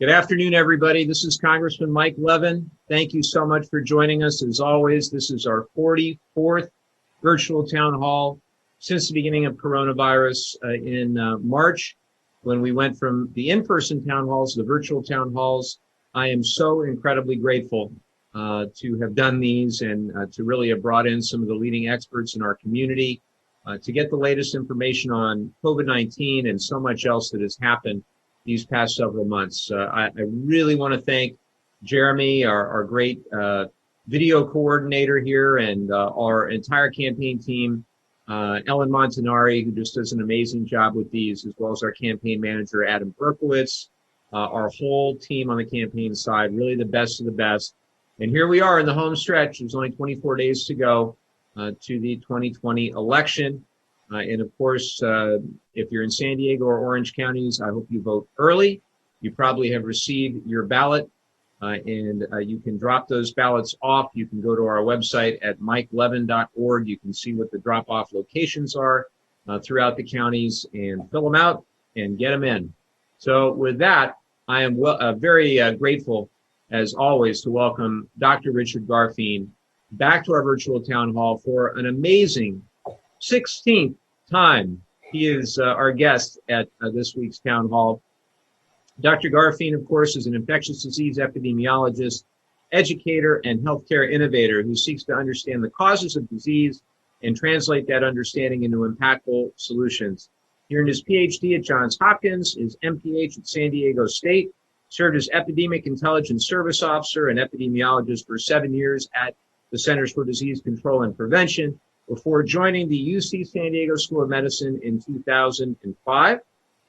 Good afternoon, everybody. This is Congressman Mike Levin. Thank you so much for joining us. As always, this is our 44th virtual town hall since the beginning of coronavirus in March, when we went from the in-person town halls to the virtual town halls. I am so incredibly grateful to have done these and to really have brought in some of the leading experts in our community to get the latest information on COVID-19 and so much else that has happened these past several months. I really want to thank Jeremy, our great video coordinator here, and our entire campaign team, Ellen Montanari, who just does an amazing job with these, as well as our campaign manager, Adam Berkowitz, our whole team on the campaign side, really the best of the best. And here we are in the home stretch. There's only 24 days to go to the 2020 election. And of course, if you're in San Diego or Orange counties, I hope you vote early. You probably have received your ballot, and you can drop those ballots off. You can go to our website at mikelevin.org. You can see what the drop-off locations are throughout the counties and fill them out and get them in. So with that, I am very grateful, as always, to welcome Dr. Richard Garfien back to our virtual town hall for an amazing 16th time. He is our guest at this week's town hall. Dr. Garfien, of course, is an infectious disease epidemiologist, educator, and healthcare innovator who seeks to understand the causes of disease and translate that understanding into impactful solutions. He earned his PhD at Johns Hopkins, his MPH at San Diego State, served as Epidemic Intelligence Service Officer and epidemiologist for 7 years at the Centers for Disease Control and Prevention, before joining the UC San Diego School of Medicine in 2005.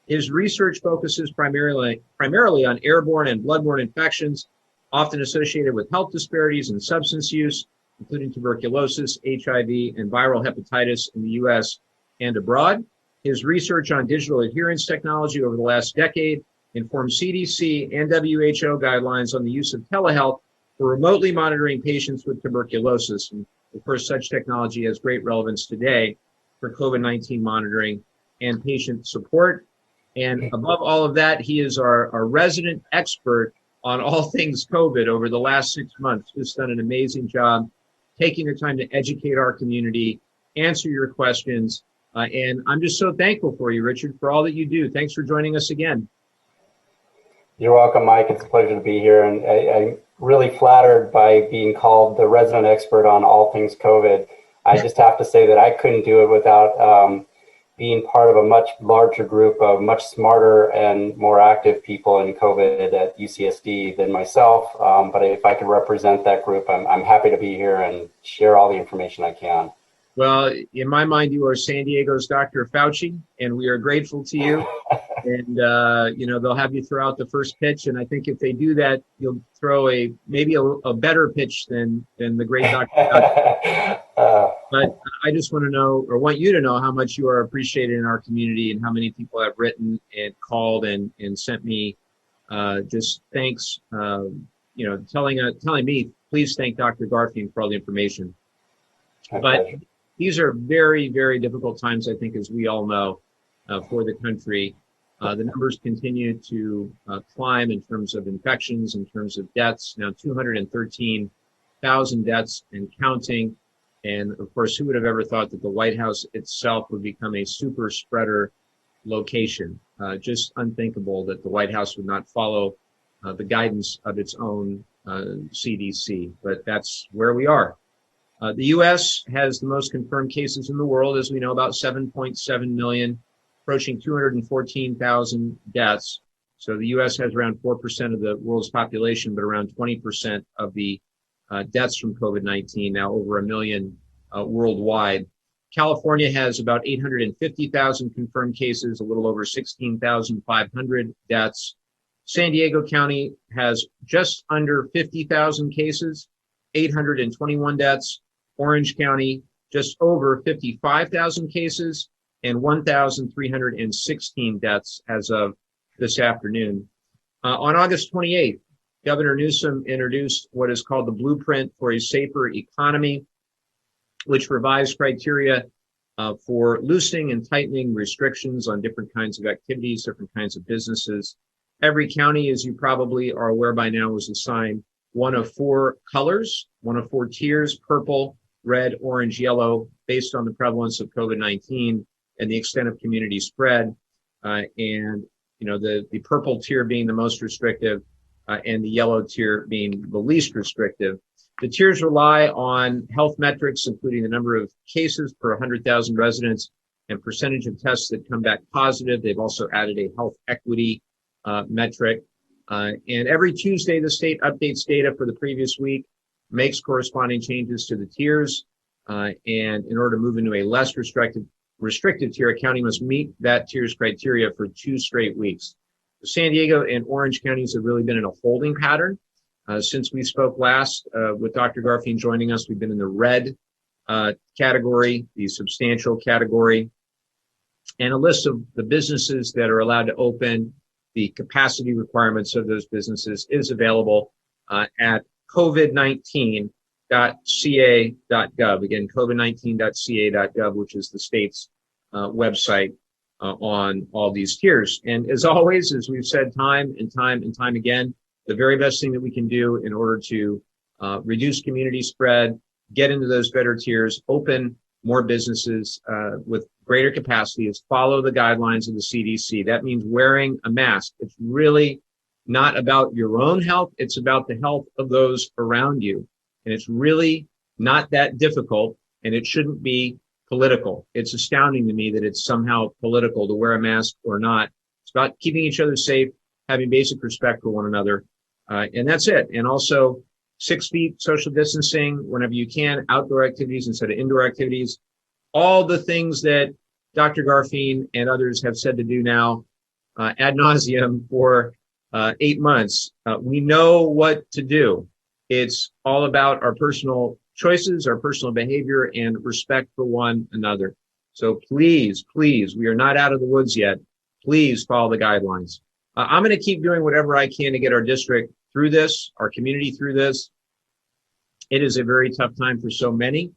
His research focuses primarily on airborne and bloodborne infections, often associated with health disparities and substance use, including tuberculosis, HIV, and viral hepatitis in the US and abroad. His research on digital adherence technology over the last decade informed CDC and WHO guidelines on the use of telehealth for remotely monitoring patients with tuberculosis. And of course, such technology has great relevance today for COVID-19 monitoring and patient support. And above all of that, he is our resident expert on all things COVID over the last 6 months. Just done an amazing job taking the time to educate our community, answer your questions. And I'm just so thankful for you, Richard, for all that you do. Thanks for joining us again. You're welcome, Mike. It's a pleasure to be here. And I'm really flattered by being called the resident expert on all things COVID. I just have to say that I couldn't do it without being part of a much larger group of much smarter and more active people in COVID at UCSD than myself. But if I could represent that group, I'm happy to be here and share all the information I can. Well, in my mind, you are San Diego's Dr. Fauci, and we are grateful to you. And, they'll have you throw out the first pitch. And I think if they do that, you'll throw maybe a better pitch than the great Dr. Fauci. But I just want you to know how much you are appreciated in our community and how many people have written and called and sent me just thanks, telling me, please thank Dr. Garfien for all the information. But these are very, very difficult times, I think, as we all know, for the country. The numbers continue to climb in terms of infections, in terms of deaths. Now 213,000 deaths and counting. And of course, who would have ever thought that the White House itself would become a super spreader location? Just unthinkable that the White House would not follow the guidance of its own CDC. But that's where we are. The U.S. has the most confirmed cases in the world, as we know, about 7.7 million, approaching 214,000 deaths. So the U.S. has around 4% of the world's population, but around 20% of the deaths from COVID-19, now over 1 million worldwide. California has about 850,000 confirmed cases, a little over 16,500 deaths. San Diego County has just under 50,000 cases, 821 deaths. Orange County, just over 55,000 cases and 1,316 deaths as of this afternoon. On August 28th, Governor Newsom introduced what is called the Blueprint for a Safer Economy, which provides criteria for loosening and tightening restrictions on different kinds of activities, different kinds of businesses Every county, as you probably are aware by now, was assigned one of four colors, one of four tiers: purple, red, orange, yellow, based on the prevalence of COVID-19 and the extent of community spread. And the purple tier being the most restrictive, and the yellow tier being the least restrictive. The tiers rely on health metrics, including the number of cases per 100,000 residents and percentage of tests that come back positive. They've also added a health equity metric. And every Tuesday, the state updates data for the previous week, makes corresponding changes to the tiers. And in order to move into a less restrictive tier, a county must meet that tier's criteria for 2 straight weeks. The San Diego and Orange counties have really been in a holding pattern. Since we spoke last with Dr. Garfien joining us, we've been in the red category, the substantial category, and a list of the businesses that are allowed to open. The capacity requirements of those businesses is available at covid19.ca.gov. Again, covid19.ca.gov, which is the state's website on all these tiers. And as always, as we've said time and time again, the very best thing that we can do in order to reduce community spread, get into those better tiers, open more businesses with greater capacity is follow the guidelines of the CDC. That means wearing a mask. It's really not about your own health. It's about the health of those around you. And it's really not that difficult, and it shouldn't be political. It's astounding to me that it's somehow political to wear a mask or not. It's about keeping each other safe, having basic respect for one another. And that's it. And also 6 feet social distancing whenever you can, outdoor activities instead of indoor activities. All the things that Dr. Garfien and others have said to do now ad nauseum for 8 months. We know what to do. It's all about our personal choices, our personal behavior, and respect for one another. So please, we are not out of the woods yet. Please follow the guidelines. I'm going to keep doing whatever I can to get our district through this, our community through this. It is a very tough time for so many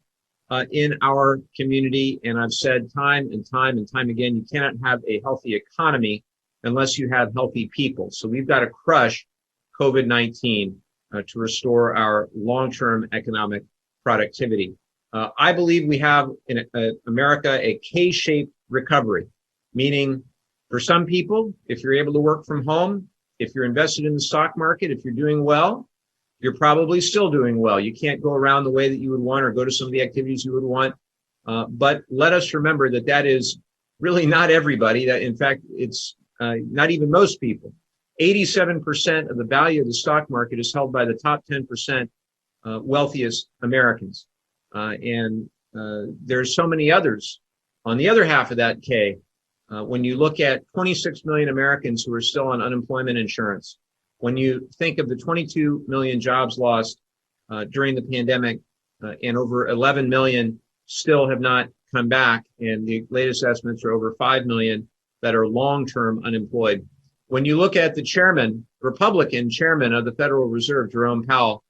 in our community. And I've said time and time again, you cannot have a healthy economy unless you have healthy people. So we've got to crush COVID-19 to restore our long-term economic productivity. I believe we have in America a K-shaped recovery, meaning for some people, if you're able to work from home, if you're invested in the stock market, if you're doing well, you're probably still doing well. You can't go around the way that you would want or go to some of the activities you would want. But let us remember that that is really not everybody. That, in fact, it's not even most people. 87% of the value of the stock market is held by the top 10% wealthiest Americans. And there's so many others on the other half of that K. When you look at 26 million Americans who are still on unemployment insurance, when you think of the 22 million jobs lost during the pandemic, and over 11 million still have not come back, and the latest estimates are over 5 million that are long-term unemployed. When you look at the chairman, Republican chairman of the Federal Reserve, Jerome Powell,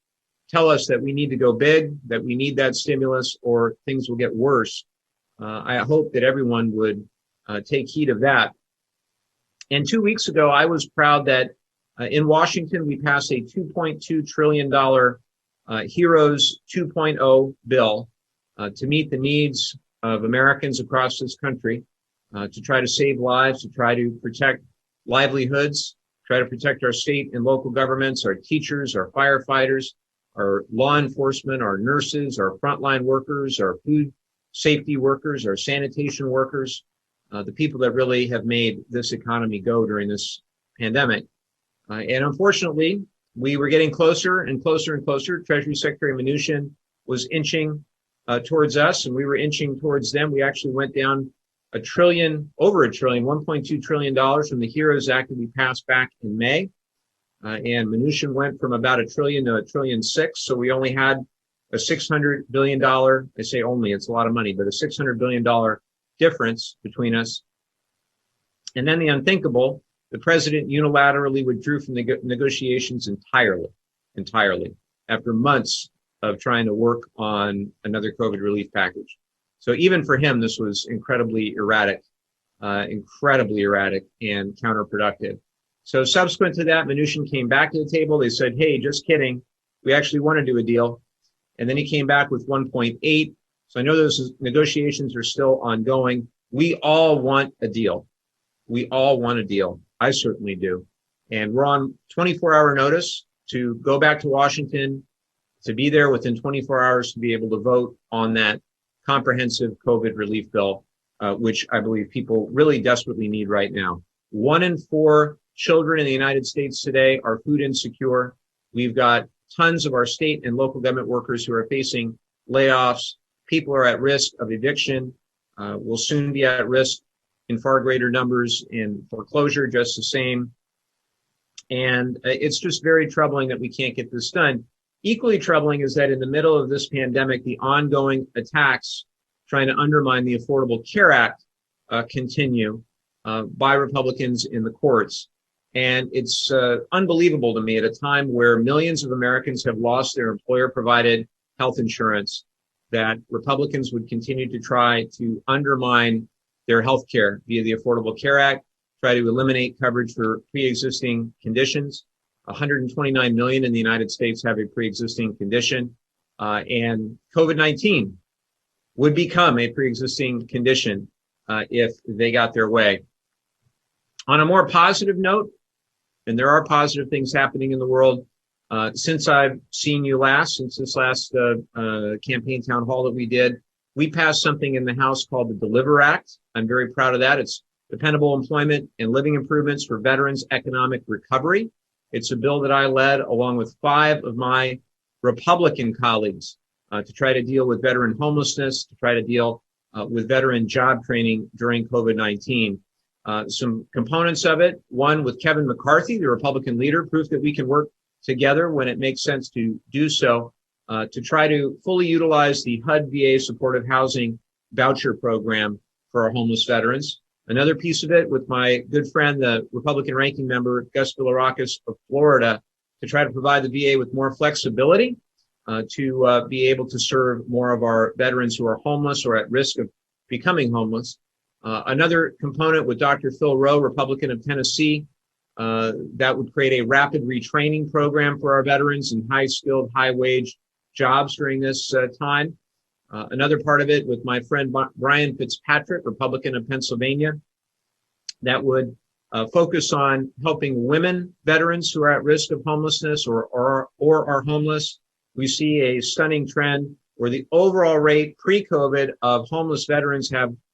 tell us that we need to go big, that we need that stimulus, or things will get worse. I hope that everyone would take heed of that. And 2 weeks ago, I was proud that in Washington, we passed a $2.2 trillion Heroes 2.0 bill to meet the needs of Americans across this country, to try to save lives, to try to protect livelihoods, try to protect our state and local governments, our teachers, our firefighters, our law enforcement, our nurses, our frontline workers, our food safety workers, our sanitation workers, the people that really have made this economy go during this pandemic. And unfortunately, we were getting closer and closer and closer. Treasury Secretary Mnuchin was inching towards us, and we were inching towards them. We actually went down over $1.2 trillion from the HEROES Act that we passed back in May. And Mnuchin went from about $1 trillion to $1.6 trillion. So we only had a $600 billion, I say only, it's a lot of money, but a $600 billion difference between us. And then the unthinkable, the president unilaterally withdrew from the negotiations entirely, after months of trying to work on another COVID relief package. So even for him, this was incredibly erratic and counterproductive. So subsequent to that, Mnuchin came back to the table. They said, hey, just kidding. We actually want to do a deal. And then he came back with 1.8. So I know those negotiations are still ongoing. We all want a deal. We all want a deal. I certainly do. And we're on 24-hour notice to go back to Washington, to be there within 24 hours to be able to vote on that comprehensive COVID relief bill, which I believe people really desperately need right now. 1 in 4 children in the United States today are food insecure. We've got tons of our state and local government workers who are facing layoffs. People are at risk of eviction, will soon be at risk in far greater numbers in foreclosure, just the same. And it's just very troubling that we can't get this done. Equally troubling is that in the middle of this pandemic, the ongoing attacks trying to undermine the Affordable Care Act continue by Republicans in the courts. And it's unbelievable to me at a time where millions of Americans have lost their employer-provided health insurance that Republicans would continue to try to undermine their health care via the Affordable Care Act, try to eliminate coverage for pre-existing conditions. 129 million in the United States have a pre-existing condition, and COVID-19 would become a pre-existing condition if they got their way. On a more positive note, and there are positive things happening in the world, since I've seen you last, since this last campaign town hall that we did, we passed something in the House called the Deliver Act. I'm very proud of that. It's Dependable Employment and Living Improvements for Veterans' Economic Recovery. It's a bill that I led along with 5 of my Republican colleagues to try to deal with veteran homelessness, to try to deal with veteran job training during COVID-19. Some components of it, one with Kevin McCarthy, the Republican leader, proof that we can work together when it makes sense to do so, to try to fully utilize the HUD VA supportive housing voucher program for our homeless veterans. Another piece of it with my good friend, the Republican ranking member, Gus Bilirakis of Florida, to try to provide the VA with more flexibility to be able to serve more of our veterans who are homeless or at risk of becoming homeless. Another component with Dr. Phil Rowe, Republican of Tennessee, that would create a rapid retraining program for our veterans in high-skilled, high-wage jobs during this time. Another part of it with my friend Brian Fitzpatrick, Republican of Pennsylvania, that would focus on helping women veterans who are at risk of homelessness or are homeless. We see a stunning trend where the overall rate pre-COVID of homeless veterans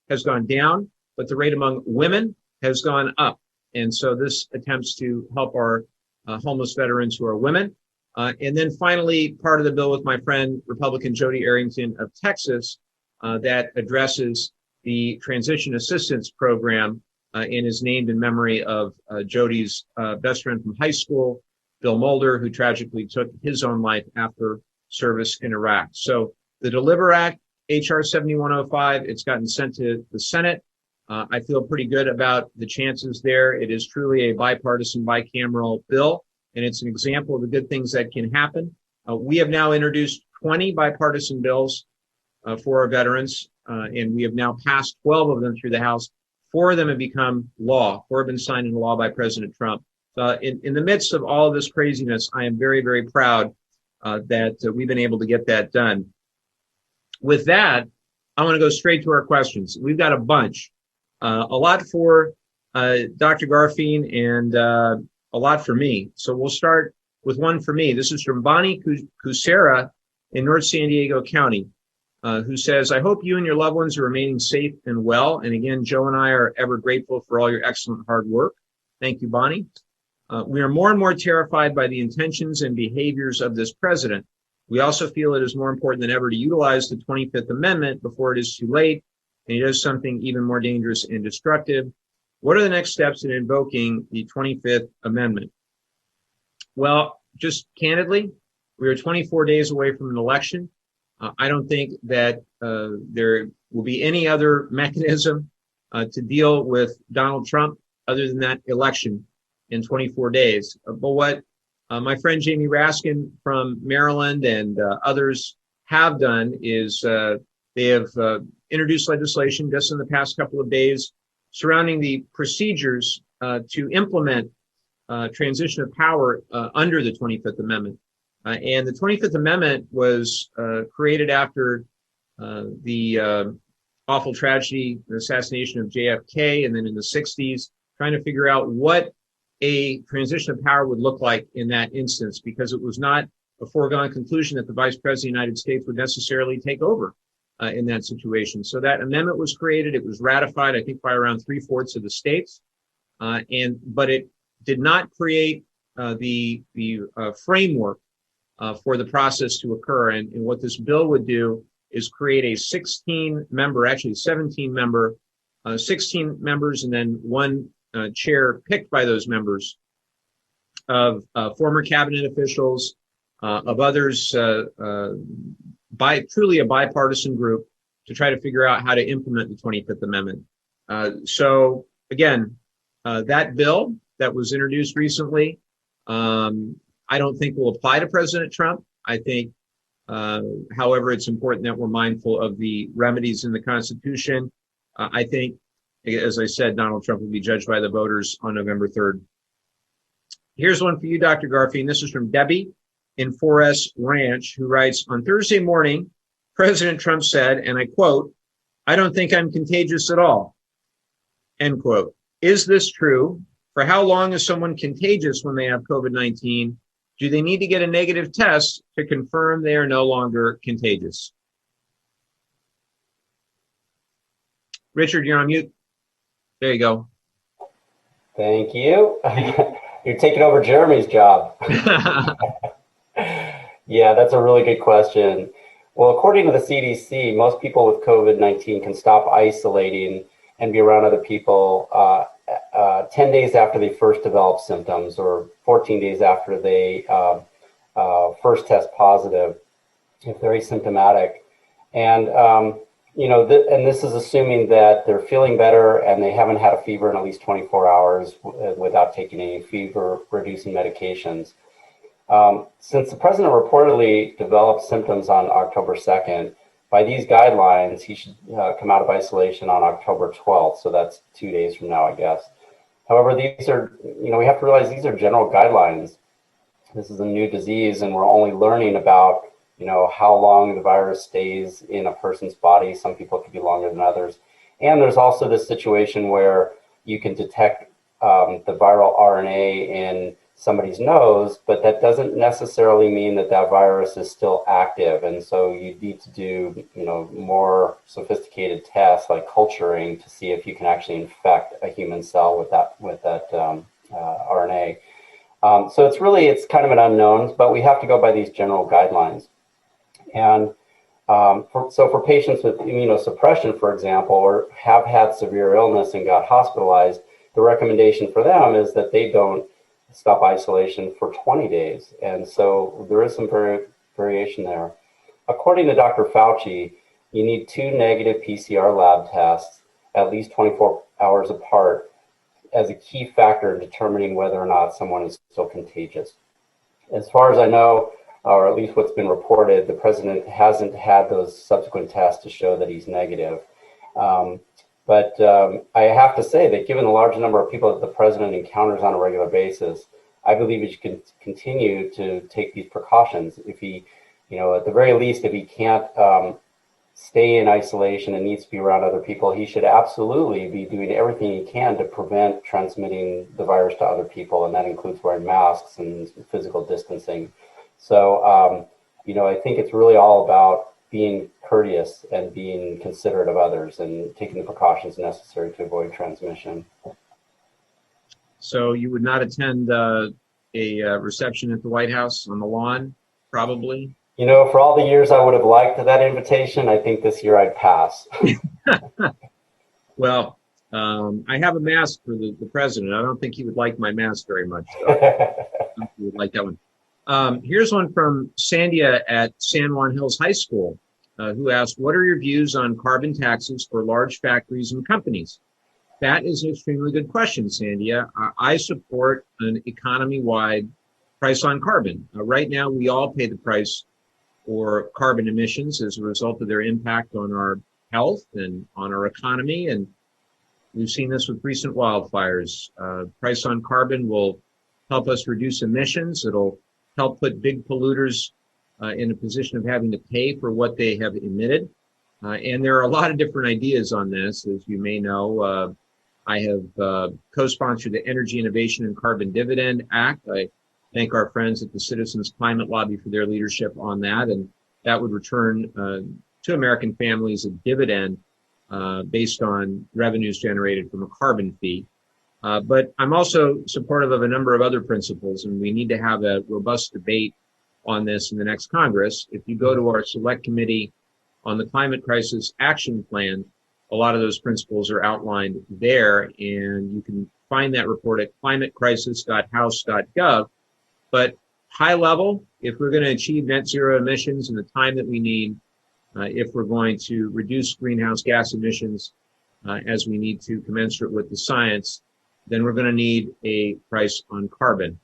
has gone down, but the rate among women has gone up. And so this attempts to help our homeless veterans who are women. And then finally, part of the bill with my friend, Republican Jody Arrington of Texas, that addresses the Transition Assistance Program and is named in memory of Jody's best friend from high school, Bill Mulder, who tragically took his own life after service in Iraq. So the Deliver Act, HR 7105, it's gotten sent to the Senate. I feel pretty good about the chances there. It is truly a bipartisan, bicameral bill, and it's an example of the good things that can happen. We have now introduced 20 bipartisan bills for our veterans, and we have now passed 12 of them through the House. 4 of them have become law. 4 have been signed into law by President Trump. In the midst of all of this craziness, I am very, very proud that we've been able to get that done. With that, I want to go straight to our questions. We've got a bunch, a lot for Dr. Garfien and a lot for me. So we'll start with one for me. This is from Bonnie Cusera in North San Diego County, who says, I hope you and your loved ones are remaining safe and well. And again, Joe and I are ever grateful for all your excellent hard work. Thank you, Bonnie. We are more and more terrified by the intentions and behaviors of this president. We also feel it is more important than ever to utilize the 25th Amendment before it is too late and he does something even more dangerous and destructive. What are the next steps in invoking the 25th Amendment? Well, just candidly, we are 24 days away from an election. I don't think that there will be any other mechanism to deal with Donald Trump other than that election in 24 days. But what my friend Jamie Raskin from Maryland and others have done is they have introduced legislation just in the past couple of days surrounding the procedures to implement transition of power under the 25th Amendment. And the 25th Amendment was created after the awful tragedy, the assassination of JFK, and then in the 60s, trying to figure out what a transition of power would look like in that instance, because it was not a foregone conclusion that the Vice President of the United States would necessarily take over in that situation. So that amendment was created. It was ratified, I think, by around 3/4 of the states, but it did not create the framework for the process to occur. And what this bill would do is create a 16-member, actually 17-member, 16 members, and then one chair picked by those members of former cabinet officials, of others, truly a bipartisan group to try to figure out how to implement the 25th Amendment. So again, that bill that was introduced recently, I don't think will apply to President Trump. I think, however, it's important that we're mindful of the remedies in the Constitution. I think, as I said, Donald Trump will be judged by the voters on November 3rd. Here's one for you, Dr. Garfi, and this is from Debbie in 4S Ranch, who writes, on Thursday morning, President Trump said, and I quote, "I don't think I'm contagious at all," end quote. Is this true? For how long is someone contagious when they have COVID-19? Do they need to get a negative test to confirm they are no longer contagious? Richard, you're on mute. There you go. Thank you. You're taking over Jeremy's job. Yeah, that's a really good question. Well, according to the CDC, most people with COVID-19 can stop isolating and be around other people 10 days after they first develop symptoms, or 14 days after they first test positive, if they're asymptomatic. And, and this is assuming that they're feeling better and they haven't had a fever in at least 24 hours without taking any fever-reducing medications. Since the president reportedly developed symptoms on October 2nd, by these guidelines, he should come out of isolation on October 12th. So that's 2 days from now, I guess. However, these are, we have to realize these are general guidelines. This is a new disease, and we're only learning about, how long the virus stays in a person's body. Some people it could be longer than others. And there's also this situation where you can detect the viral RNA in somebody's nose, but that doesn't necessarily mean that that virus is still active. And so you need to do, more sophisticated tests like culturing to see if you can actually infect a human cell with that RNA. So it's kind of an unknown, but we have to go by these general guidelines. And for patients with immunosuppression, for example, or have had severe illness and got hospitalized, the recommendation for them is that they don't stop isolation for 20 days. And so there is some variation there. According to Dr. Fauci, you need 2 negative PCR lab tests at least 24 hours apart as a key factor in determining whether or not someone is still contagious. As far as I know, or at least what's been reported, the president hasn't had those subsequent tests to show that he's negative. But I have to say that given the large number of people that the president encounters on a regular basis, I believe he should continue to take these precautions. If he, at the very least, if he can't stay in isolation and needs to be around other people, he should absolutely be doing everything he can to prevent transmitting the virus to other people. And that includes wearing masks and physical distancing. So, I think it's really all about being courteous and being considerate of others and taking the precautions necessary to avoid transmission. So you would not attend a reception at the White House on the lawn, probably? For all the years I would have liked that invitation, I think this year I'd pass. Well, I have a mask for the president. I don't think he would like my mask very much. So I don't think he would like that one. Here's one from Sandia at San Juan Hills High School, who asked, what are your views on carbon taxes for large factories and companies? That is an extremely good question, Sandia. I support an economy-wide price on carbon. Right now, we all pay the price for carbon emissions as a result of their impact on our health and on our economy. And we've seen this with recent wildfires. Price on carbon will help us reduce emissions. It'll help put big polluters in a position of having to pay for what they have emitted. And there are a lot of different ideas on this. As you may know, I have co-sponsored the Energy Innovation and Carbon Dividend Act. I thank our friends at the Citizens Climate Lobby for their leadership on that. And that would return to American families a dividend based on revenues generated from a carbon fee. But I'm also supportive of a number of other principles, and we need to have a robust debate on this in the next Congress. If you go to our select committee on the Climate Crisis Action Plan, a lot of those principles are outlined there, and you can find that report at climatecrisis.house.gov. But high level, if we're going to achieve net zero emissions in the time that we need, if we're going to reduce greenhouse gas emissions as we need to commensurate with the science, then we're going to need a price on carbon.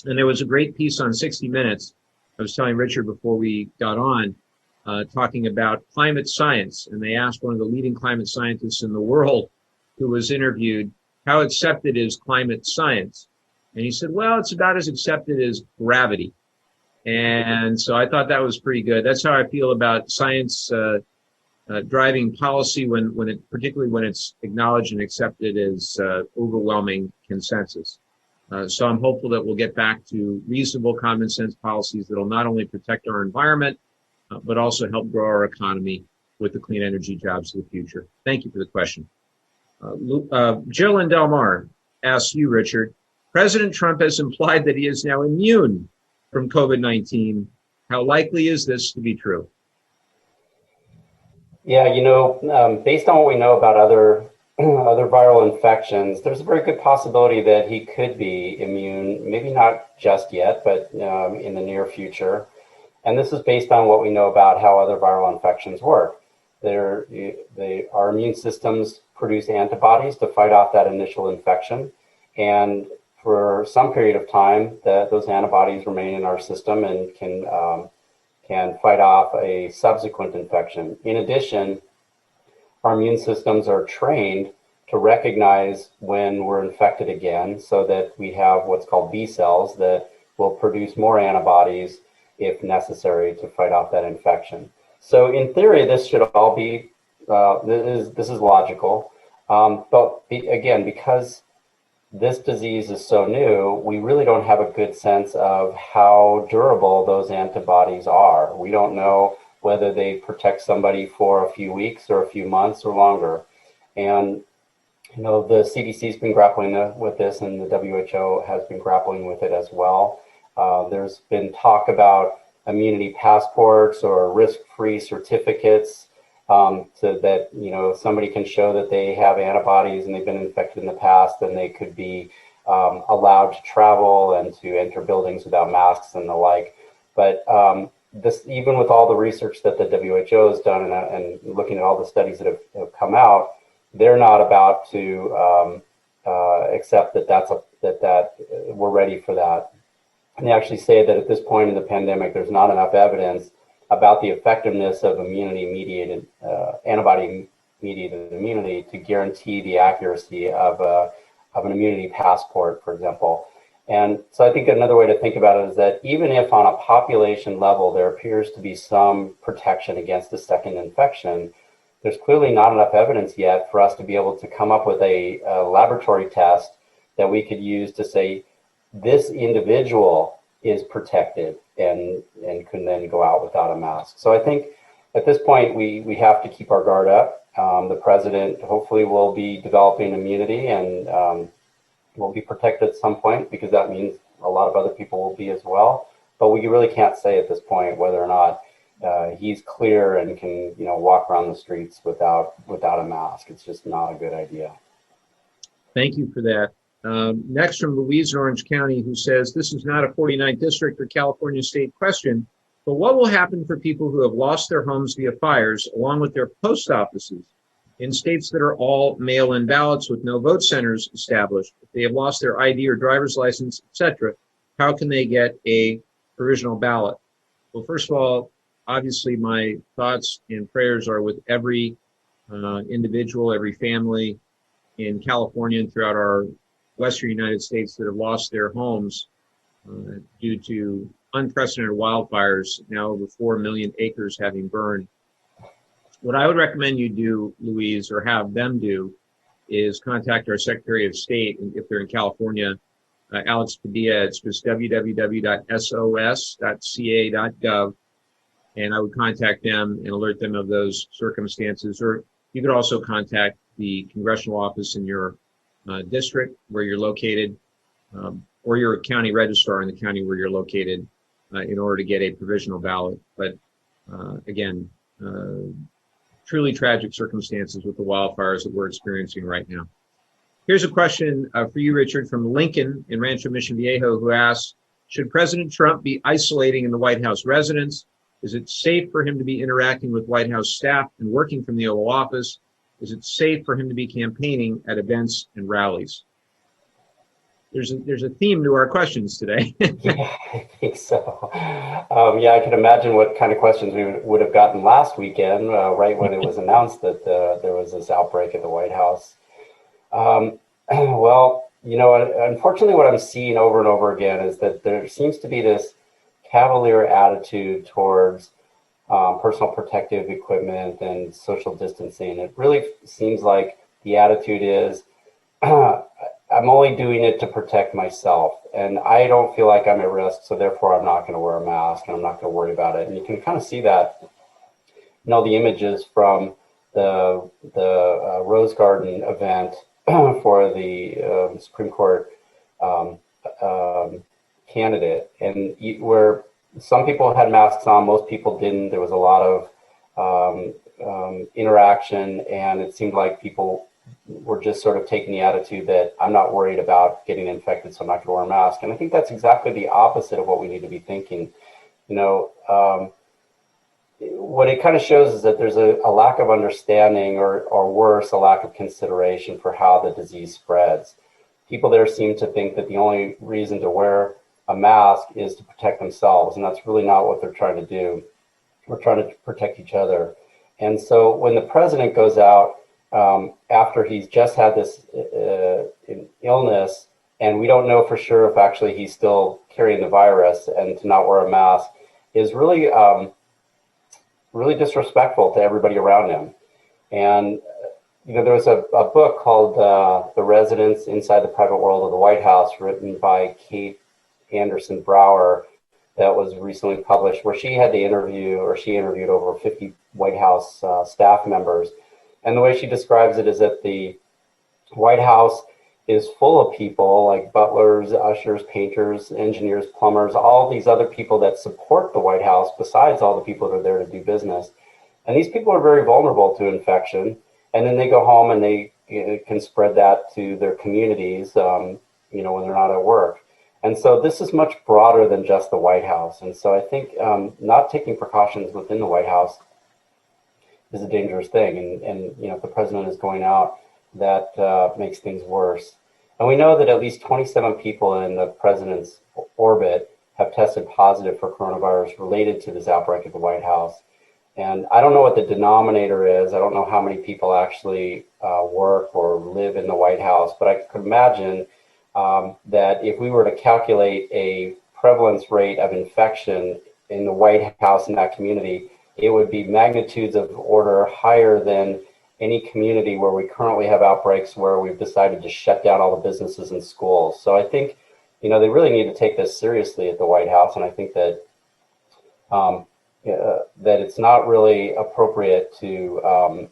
And there was a great piece on 60 Minutes. I was telling Richard before we got on, talking about climate science. And they asked one of the leading climate scientists in the world who was interviewed, how accepted is climate science? And he said, well, it's about as accepted as gravity. And so I thought that was pretty good. That's how I feel about science driving policy particularly when it's acknowledged and accepted as overwhelming consensus. So I'm hopeful that we'll get back to reasonable common sense policies that'll not only protect our environment, but also help grow our economy with the clean energy jobs of the future. Thank you for the question. Jill in Del Mar asks you, Richard, President Trump has implied that he is now immune from COVID-19. How likely is this to be true? Yeah, based on what we know about other viral infections, there's a very good possibility that he could be immune, maybe not just yet, but in the near future. And this is based on what we know about how other viral infections work. Our immune systems produce antibodies to fight off that initial infection. And for some period of time, those antibodies remain in our system and can fight off a subsequent infection. In addition, our immune systems are trained to recognize when we're infected again, so that we have what's called B cells that will produce more antibodies if necessary to fight off that infection. So in theory, this should all be, this is logical. But again, because this disease is so new, we really don't have a good sense of how durable those antibodies are. We don't know whether they protect somebody for a few weeks or a few months or longer. And the CDC's been grappling with this, and the WHO has been grappling with it as well. There's been talk about immunity passports or risk-free certificates, so that somebody can show that they have antibodies and they've been infected in the past, and they could be allowed to travel and to enter buildings without masks and the like. But this, even with all the research that the WHO has done and looking at all the studies that have come out, they're not about to accept that we're ready for that. And they actually say that at this point in the pandemic, there's not enough evidence about the effectiveness of antibody-mediated immunity to guarantee the accuracy of an immunity passport, for example. And so I think another way to think about it is that even if on a population level there appears to be some protection against a second infection, there's clearly not enough evidence yet for us to be able to come up with a laboratory test that we could use to say this individual is protected and can then go out without a mask. So I think at this point we have to keep our guard up. The president hopefully will be developing immunity and will be protected at some point, because that means a lot of other people will be as well. But we really can't say at this point whether or not he's clear and can walk around the streets without a mask. It's just not a good idea. Thank you for that. Next from Louise in Orange County, who says, this is not a 49th district or California state question, but what will happen for people who have lost their homes via fires along with their post offices in states that are all mail-in ballots with no vote centers established? If they have lost their ID or driver's license, etc., how can they get a provisional ballot? Well, first of all, obviously my thoughts and prayers are with every individual, every family in California and throughout our Western United States that have lost their homes due to unprecedented wildfires, now over 4 million acres having burned. What I would recommend you do, Louise, or have them do, is contact our Secretary of State, and if they're in California, Alex Padilla. It's just www.sos.ca.gov, and I would contact them and alert them of those circumstances. Or you could also contact the congressional office in your district where you're located, or your county registrar in the county where you're located, in order to get a provisional ballot. But again, truly tragic circumstances with the wildfires that we're experiencing right now. Here's a question for you, Richard, from Lincoln in Rancho Mission Viejo, who asks, should President Trump be isolating in the White House residence? Is it safe for him to be interacting with White House staff and working from the Oval Office? Is it safe for him to be campaigning at events and rallies? There's a theme to our questions today. Yeah, I think so. Yeah, I can imagine what kind of questions we would have gotten last weekend, right when it was announced that there was this outbreak at the White House. Well, unfortunately, what I'm seeing over and over again is that there seems to be this cavalier attitude towards personal protective equipment and social distancing. It really seems like the attitude is, I'm only doing it to protect myself, and I don't feel like I'm at risk, so therefore I'm not going to wear a mask and I'm not going to worry about it. And you can kind of see that, the images from the Rose Garden event for the Supreme Court candidate, and where some people had masks on, most people didn't. There was a lot of interaction, and it seemed like people were just sort of taking the attitude that I'm not worried about getting infected, so I'm not going to wear a mask. And I think that's exactly the opposite of what we need to be thinking. What it kind of shows is that there's a lack of understanding, or worse, a lack of consideration for how the disease spreads. People there seem to think that the only reason to wear a mask is to protect themselves, and that's really not what they're trying to do. We're trying to protect each other. And so when the president goes out after he's just had this illness, and we don't know for sure if actually he's still carrying the virus, and to not wear a mask is really really disrespectful to everybody around him. And there was a book called The Residents Inside the Private World of the White House, written by Kate Anderson Brower, that was recently published, where she interviewed over 50 White House staff members. And the way she describes it is that the White House is full of people like butlers, ushers, painters, engineers, plumbers, all these other people that support the White House besides all the people that are there to do business. And these people are very vulnerable to infection. And then they go home and they can spread that to their communities, when they're not at work. And so this is much broader than just the White House. And so I think not taking precautions within the White House is a dangerous thing. And if the president is going out, that makes things worse. And we know that at least 27 people in the president's orbit have tested positive for coronavirus related to this outbreak at the White House. And I don't know what the denominator is. I don't know how many people actually work or live in the White House, but I could imagine that if we were to calculate a prevalence rate of infection in the White House in that community, it would be magnitudes of order higher than any community where we currently have outbreaks where we've decided to shut down all the businesses and schools. So I think, they really need to take this seriously at the White House. And I think that that it's not really appropriate to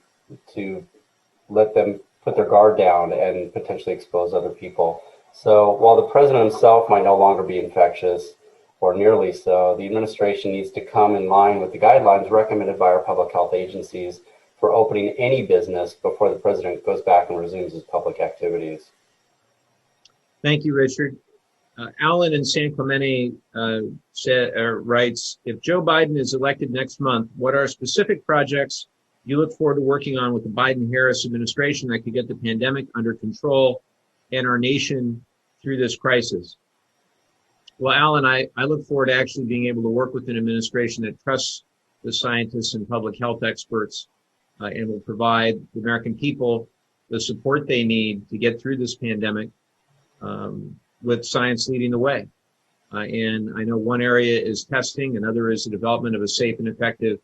let them put their guard down and potentially expose other people. So while the president himself might no longer be infectious, or nearly so, the administration needs to come in line with the guidelines recommended by our public health agencies for opening any business before the president goes back and resumes his public activities. Thank you, Richard. Alan in San Clemente writes, if Joe Biden is elected next month, what are specific projects you look forward to working on with the Biden-Harris administration that could get the pandemic under control and our nation through this crisis? Well, Alan, I look forward to actually being able to work with an administration that trusts the scientists and public health experts and will provide the American people the support they need to get through this pandemic. with science leading the way. And I know one area is testing, another is the development of a safe and effective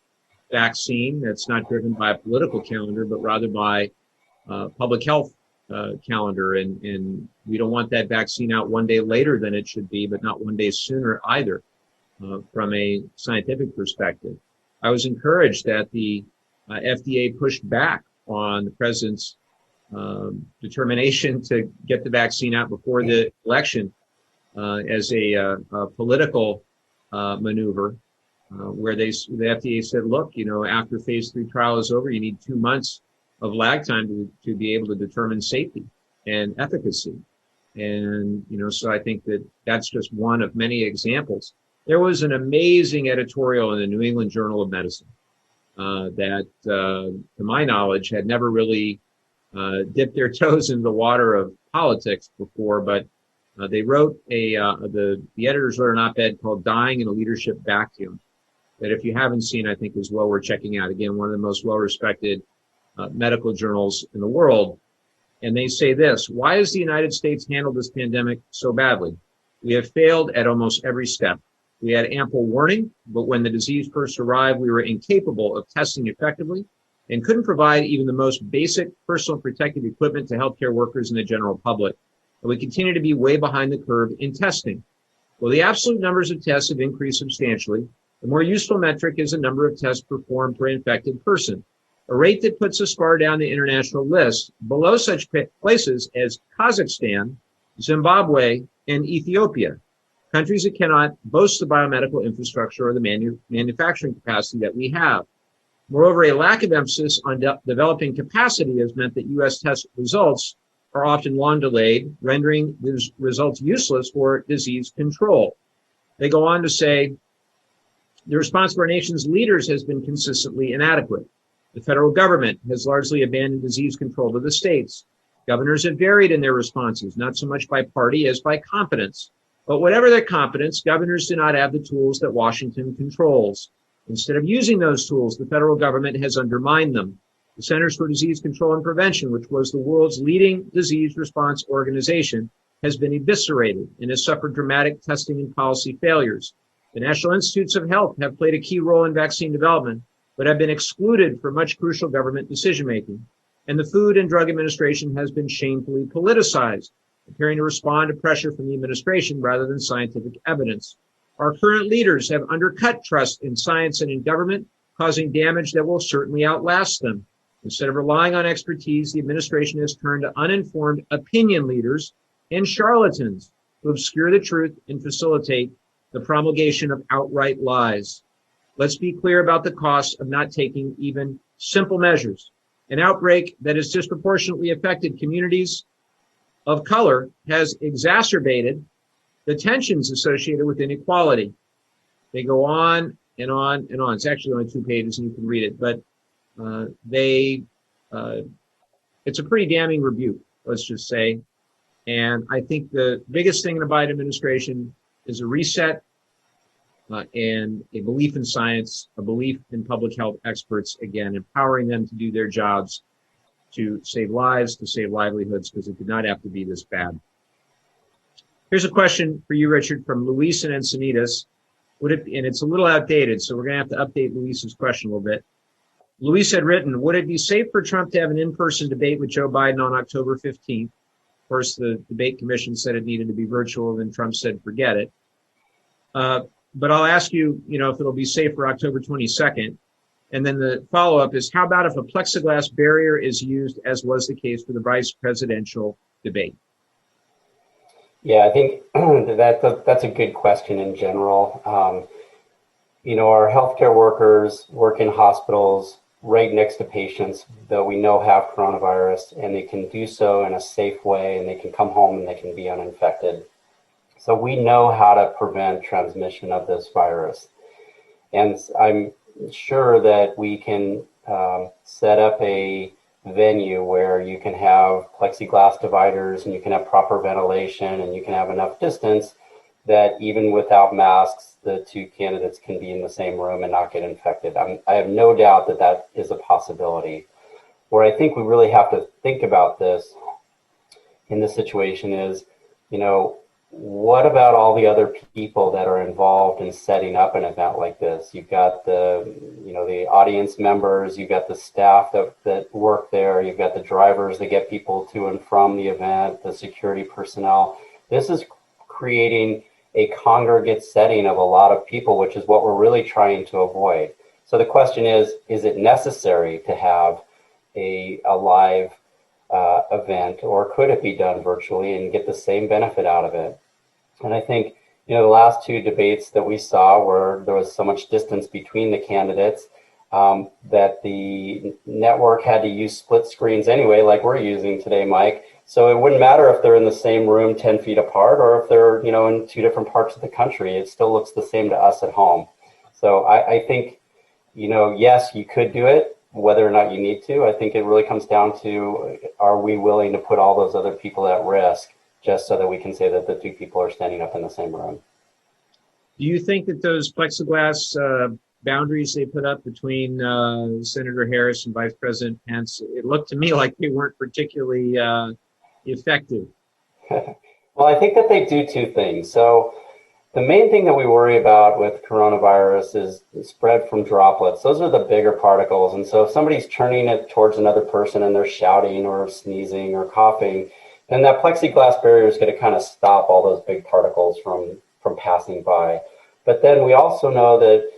vaccine that's not driven by a political calendar, but rather by public health calendar. And we don't want that vaccine out one day later than it should be, but not one day sooner either, from a scientific perspective. I was encouraged that the FDA pushed back on the president's determination to get the vaccine out before the election as a political maneuver, where the FDA said, look, after phase 3 trial is over, you need 2 months of lag time to be able to determine safety and efficacy. And, so I think that that's just one of many examples. There was an amazing editorial in the New England Journal of Medicine that, to my knowledge, had never really dipped their toes in the water of politics before, but they wrote the editors wrote an op-ed called "Dying in a Leadership Vacuum," that if you haven't seen, I think is well worth checking out. Again, one of the most well-respected medical journals in the world. And they say this: why has the United States handled this pandemic so badly? We have failed at almost every step. We had ample warning, but when the disease first arrived, we were incapable of testing effectively and couldn't provide even the most basic personal protective equipment to healthcare workers and the general public. And we continue to be way behind the curve in testing. Well, the absolute numbers of tests have increased substantially. The more useful metric is the number of tests performed per infected person, a rate that puts us far down the international list, below such places as Kazakhstan, Zimbabwe, and Ethiopia, countries that cannot boast the biomedical infrastructure or the manufacturing capacity that we have. Moreover, a lack of emphasis on developing capacity has meant that U.S. test results are often long delayed, rendering these results useless for disease control. They go on to say, the response of our nation's leaders has been consistently inadequate. The federal government has largely abandoned disease control to the states. Governors have varied in their responses, not so much by party as by competence. But whatever their competence, governors do not have the tools that Washington controls. Instead of using those tools, the federal government has undermined them. The Centers for Disease Control and Prevention, which was the world's leading disease response organization, has been eviscerated and has suffered dramatic testing and policy failures. The National Institutes of Health have played a key role in vaccine development, but have been excluded from much crucial government decision-making. And the Food and Drug Administration has been shamefully politicized, appearing to respond to pressure from the administration rather than scientific evidence. Our current leaders have undercut trust in science and in government, causing damage that will certainly outlast them. Instead of relying on expertise, the administration has turned to uninformed opinion leaders and charlatans who obscure the truth and facilitate the promulgation of outright lies. Let's be clear about the cost of not taking even simple measures. An outbreak that has disproportionately affected communities of color has exacerbated the tensions associated with inequality. They go on and on and on. It's actually only 2 pages and you can read it, but it's a pretty damning rebuke, let's just say. And I think the biggest thing in the Biden administration is a reset and a belief in science, a belief in public health experts, again, empowering them to do their jobs, to save lives, to save livelihoods, because it did not have to be this bad. Here's a question for you, Richard, from Luis and Encinitas. And it's a little outdated, so we're going to have to update Luis's question a little bit. Luis had written, would it be safe for Trump to have an in-person debate with Joe Biden on October 15th? Of course, the debate commission said it needed to be virtual, and Trump said, forget it. But I'll ask you, if it'll be safe for October 22nd. And then the follow-up is, how about if a plexiglass barrier is used, as was the case for the vice presidential debate? Yeah, I think that's a good question in general. Our healthcare workers work in hospitals right next to patients that we know have coronavirus, and they can do so in a safe way, and they can come home and they can be uninfected. So we know how to prevent transmission of this virus. And I'm sure that we can set up a venue where you can have plexiglass dividers and you can have proper ventilation and you can have enough distance that even without masks, the two candidates can be in the same room and not get infected. I have no doubt that that is a possibility. Where I think we really have to think about this in this situation is you know, what about all the other people that are involved in setting up an event like this? You've got the, you know, the audience members, you've got the staff that work there, you've got the drivers that get people to and from the event, the security personnel. This is creating a congregate setting of a lot of people, which is what we're really trying to avoid. So the question is it necessary to have a live event, or could it be done virtually and get the same benefit out of it? And I think, you know, the last two debates that we saw where there was so much distance between the candidates that the network had to use split screens anyway, like we're using today, Mike. So it wouldn't matter if they're in the same room 10 feet apart or if they're, you know, in two different parts of the country. It still looks the same to us at home. So I think, you know, yes, you could do it, whether or not you need to. I think it really comes down to, are we willing to put all those other people at risk just so that we can say that the two people are standing up in the same room? Do you think that those plexiglass boundaries they put up between Senator Harris and Vice President Pence, it looked to me like they weren't particularly effective? Well, I think that they do two things. So the main thing that we worry about with coronavirus is spread from droplets. Those are the bigger particles. And so if somebody's turning it towards another person and they're shouting or sneezing or coughing, then that plexiglass barrier is going to kind of stop all those big particles from passing by. But then we also know that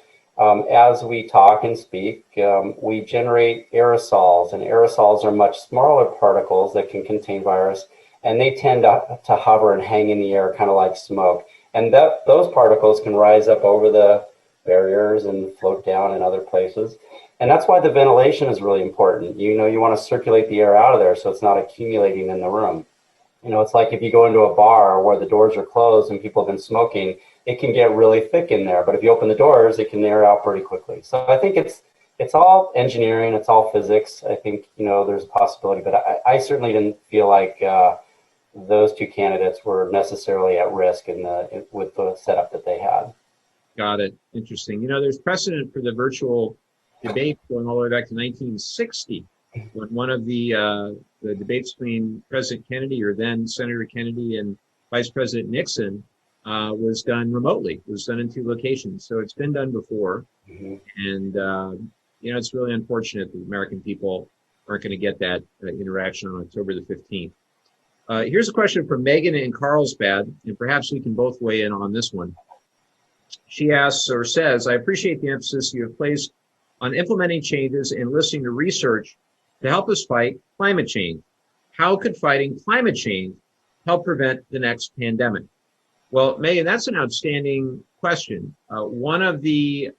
as we talk and speak, we generate aerosols, and aerosols are much smaller particles that can contain virus, and they tend to hover and hang in the air, kind of like smoke. And those particles can rise up over the barriers and float down in other places. And that's why the ventilation is really important. You know, you want to circulate the air out of there so it's not accumulating in the room. You know, it's like if you go into a bar where the doors are closed and people have been smoking, it can get really thick in there. But if you open the doors, it can air out pretty quickly. So I think it's all engineering, it's all physics. I think, you know, there's a possibility, but I certainly didn't feel like those two candidates were necessarily at risk with the setup that they had. Got it. Interesting. You know, there's precedent for the virtual debate going all the way back to 1960, when one of the debates between President Kennedy, or then Senator Kennedy, and Vice President Nixon was done remotely. It was done in two locations. So it's been done before. Mm-hmm. And, you know, it's really unfortunate that the American people aren't going to get that interaction on October the 15th. Here's a question from Megan in Carlsbad, and perhaps we can both weigh in on this one. She asks or says, I appreciate the emphasis you have placed on implementing changes and listening to research to help us fight climate change. How could fighting climate change help prevent the next pandemic? Well, Megan, that's an outstanding question. One of the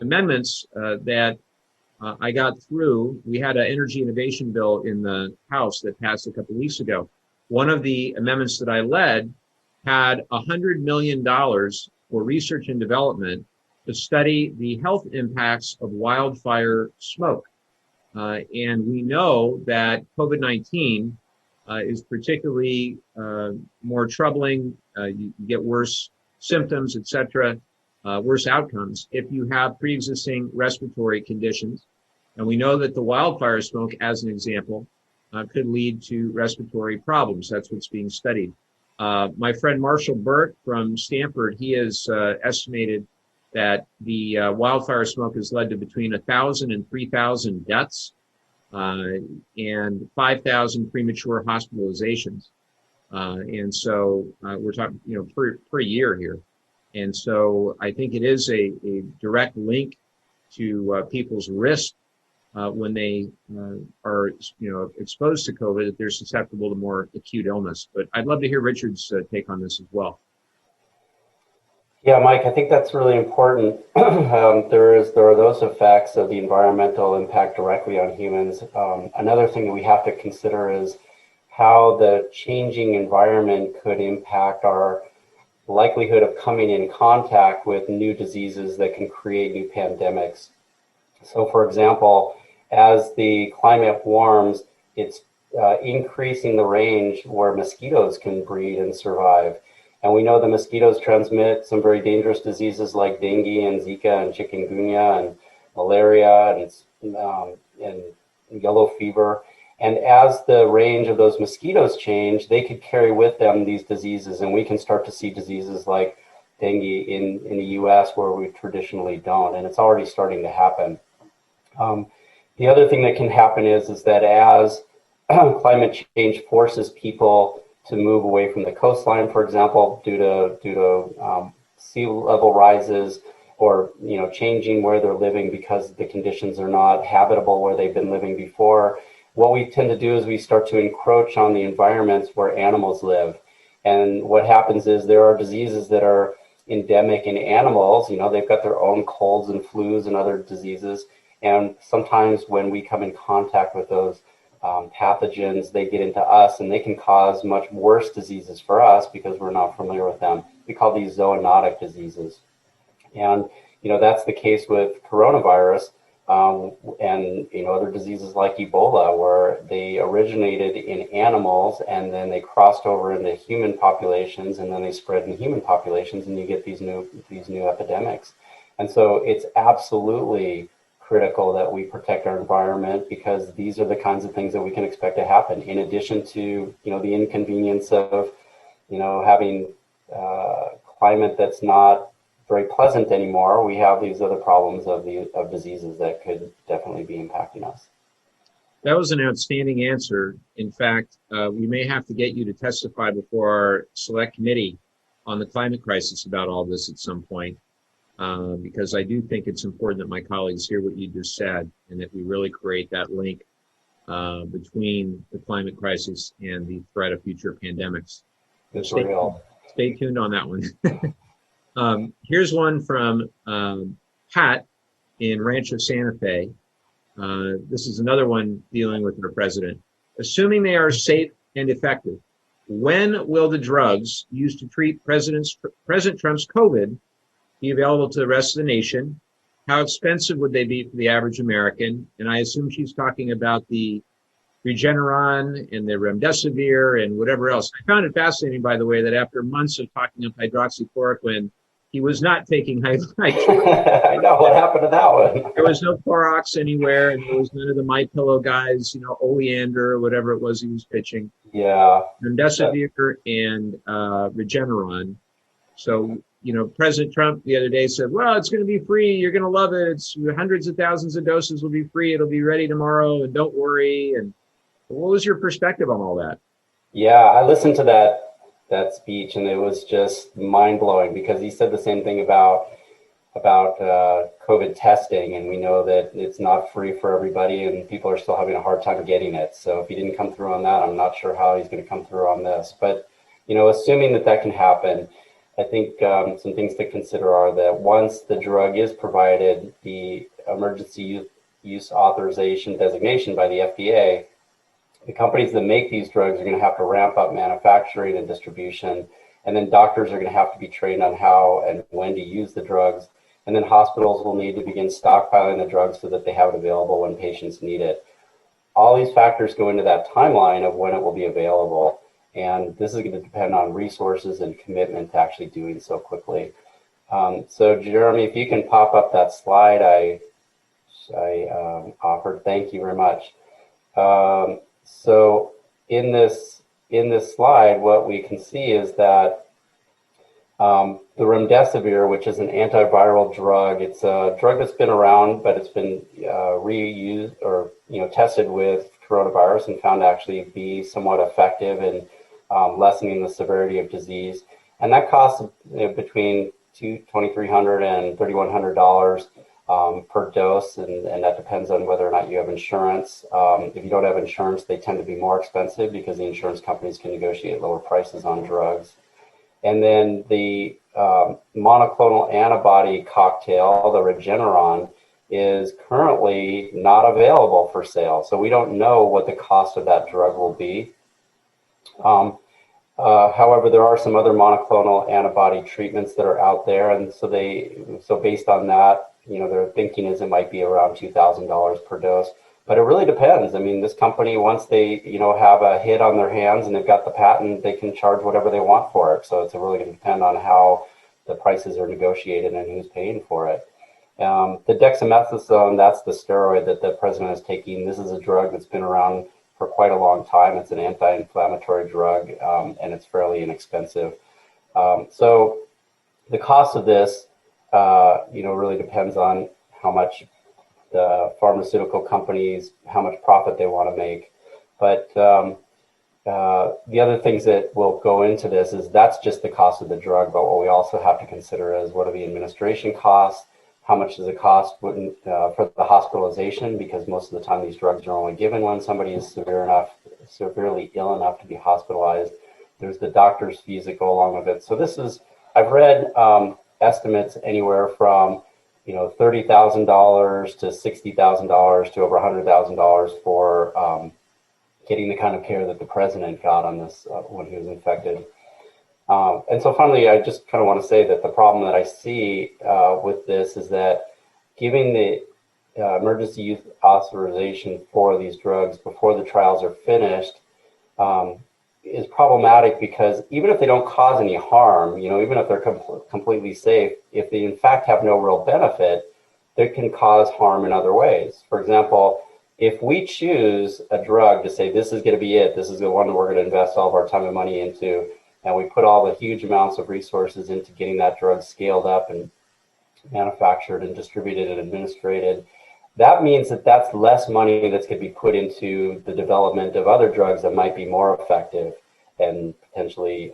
amendments that I got through, we had an energy innovation bill in the House that passed a couple of weeks ago. One of the amendments that I led had $100 million for research and development to study the health impacts of wildfire smoke. And we know that COVID-19 is particularly more troubling. You get worse symptoms, et cetera, worse outcomes if you have pre-existing respiratory conditions. And we know that the wildfire smoke, as an example, could lead to respiratory problems. That's what's being studied. My friend Marshall Burt from Stanford, he has estimated that the wildfire smoke has led to between 1,000 and 3,000 deaths and 5,000 premature hospitalizations. And so we're talking, you know, per year here. And so I think it is a direct link to people's risk when they are, you know, exposed to COVID, that they're susceptible to more acute illness. But I'd love to hear Richard's take on this as well. Yeah, Mike, I think that's really important. There are those effects of the environmental impact directly on humans. Another thing that we have to consider is how the changing environment could impact our likelihood of coming in contact with new diseases that can create new pandemics. So, for example, as the climate warms, it's increasing the range where mosquitoes can breed and survive. And we know the mosquitoes transmit some very dangerous diseases like dengue and Zika and chikungunya and malaria and yellow fever. And as the range of those mosquitoes change, they could carry with them these diseases, and we can start to see diseases like dengue in the US where we traditionally don't, and it's already starting to happen. The other thing that can happen is that as climate change forces people to move away from the coastline, for example, due to sea level rises, or changing where they're living because the conditions are not habitable where they've been living before, what we tend to do is we start to encroach on the environments where animals live. And what happens is there are diseases that are endemic in animals. They've got their own colds and flus and other diseases. And sometimes when we come in contact with those pathogens, they get into us and they can cause much worse diseases for us because we're not familiar with them. We call these zoonotic diseases. And, that's the case with coronavirus and, other diseases like Ebola, where they originated in animals and then they crossed over into human populations and then they spread in human populations and you get these new epidemics. And so it's absolutely critical that we protect our environment because these are the kinds of things that we can expect to happen in addition to, the inconvenience of, having climate that's not very pleasant anymore. We have these other problems of diseases that could definitely be impacting us. That was an outstanding answer. In fact, we may have to get you to testify before our select committee on the climate crisis about all this at some point, because I do think it's important that my colleagues hear what you just said and that we really create that link between the climate crisis and the threat of future pandemics. Stay tuned on that one. Here's one from Pat in Rancho Santa Fe. This is another one dealing with our president. Assuming they are safe and effective, when will the drugs used to treat President Trump's COVID be available to the rest of the nation? How expensive would they be for the average American? And I assume she's talking about the Regeneron and the remdesivir and whatever else. I found it fascinating, by the way, that after months of talking of hydroxychloroquine, he was not taking hydroxychloroquine. I know what happened to that one. There was no Clorox anywhere, and there was none of the MyPillow guys, Oleander or whatever it was he was pitching. Yeah. Remdesivir and Regeneron. So, President Trump the other day said, well, it's going to be free. You're going to love it. It's hundreds of thousands of doses will be free. It'll be ready tomorrow, and don't worry. And what was your perspective on all that? Yeah, I listened to that speech, and it was just mind-blowing because he said the same thing about COVID testing, and we know that it's not free for everybody, and people are still having a hard time getting it. So if he didn't come through on that, I'm not sure how he's going to come through on this. But assuming that can happen, I think some things to consider are that once the drug is provided, the emergency use authorization designation by the FDA, the companies that make these drugs are going to have to ramp up manufacturing and distribution, and then doctors are going to have to be trained on how and when to use the drugs, and then hospitals will need to begin stockpiling the drugs so that they have it available when patients need it. All these factors go into that timeline of when it will be available, and this is going to depend on resources and commitment to actually doing so quickly. So Jeremy, if you can pop up that slide I offered, thank you very much. So in this slide, what we can see is that the remdesivir, which is an antiviral drug, it's a drug that's been around, but it's been reused or tested with coronavirus and found to actually be somewhat effective in lessening the severity of disease. And that costs between $2,300 and $3,100 per dose, and that depends on whether or not you have insurance. If you don't have insurance, they tend to be more expensive because the insurance companies can negotiate lower prices on drugs. And then the monoclonal antibody cocktail, the Regeneron, is currently not available for sale. So we don't know what the cost of that drug will be. However, there are some other monoclonal antibody treatments that are out there, and so based on that, their thinking is it might be around $2,000 per dose. But it really depends. I mean, this company, once they have a hit on their hands and they've got the patent, they can charge whatever they want for it. So it's really going to depend on how the prices are negotiated and who's paying for it. The dexamethasone, that's the steroid that the president is taking. This is a drug that's been around for quite a long time. It's an anti-inflammatory drug, and it's fairly inexpensive. So the cost of this, really depends on how much the pharmaceutical companies, how much profit they want to make. But the other things that will go into this is that's just the cost of the drug. But what we also have to consider is what are the administration costs? How much does it cost for the hospitalization? Because most of the time these drugs are only given when somebody is severely ill enough to be hospitalized. There's the doctor's fees that go along with it. So I've read estimates anywhere from $30,000 to $60,000 to over $100,000 for getting the kind of care that the president got on this when he was infected. And so finally, I just kind of want to say that the problem that I see with this is that giving the emergency use authorization for these drugs before the trials are finished is problematic, because even if they don't cause any harm, even if they're completely safe, if they in fact have no real benefit, they can cause harm in other ways. For example, if we choose a drug to say this is going to be it, this is the one that we're going to invest all of our time and money into, and we put all the huge amounts of resources into getting that drug scaled up and manufactured and distributed and administrated, that means that that's less money that's going to be put into the development of other drugs that might be more effective and potentially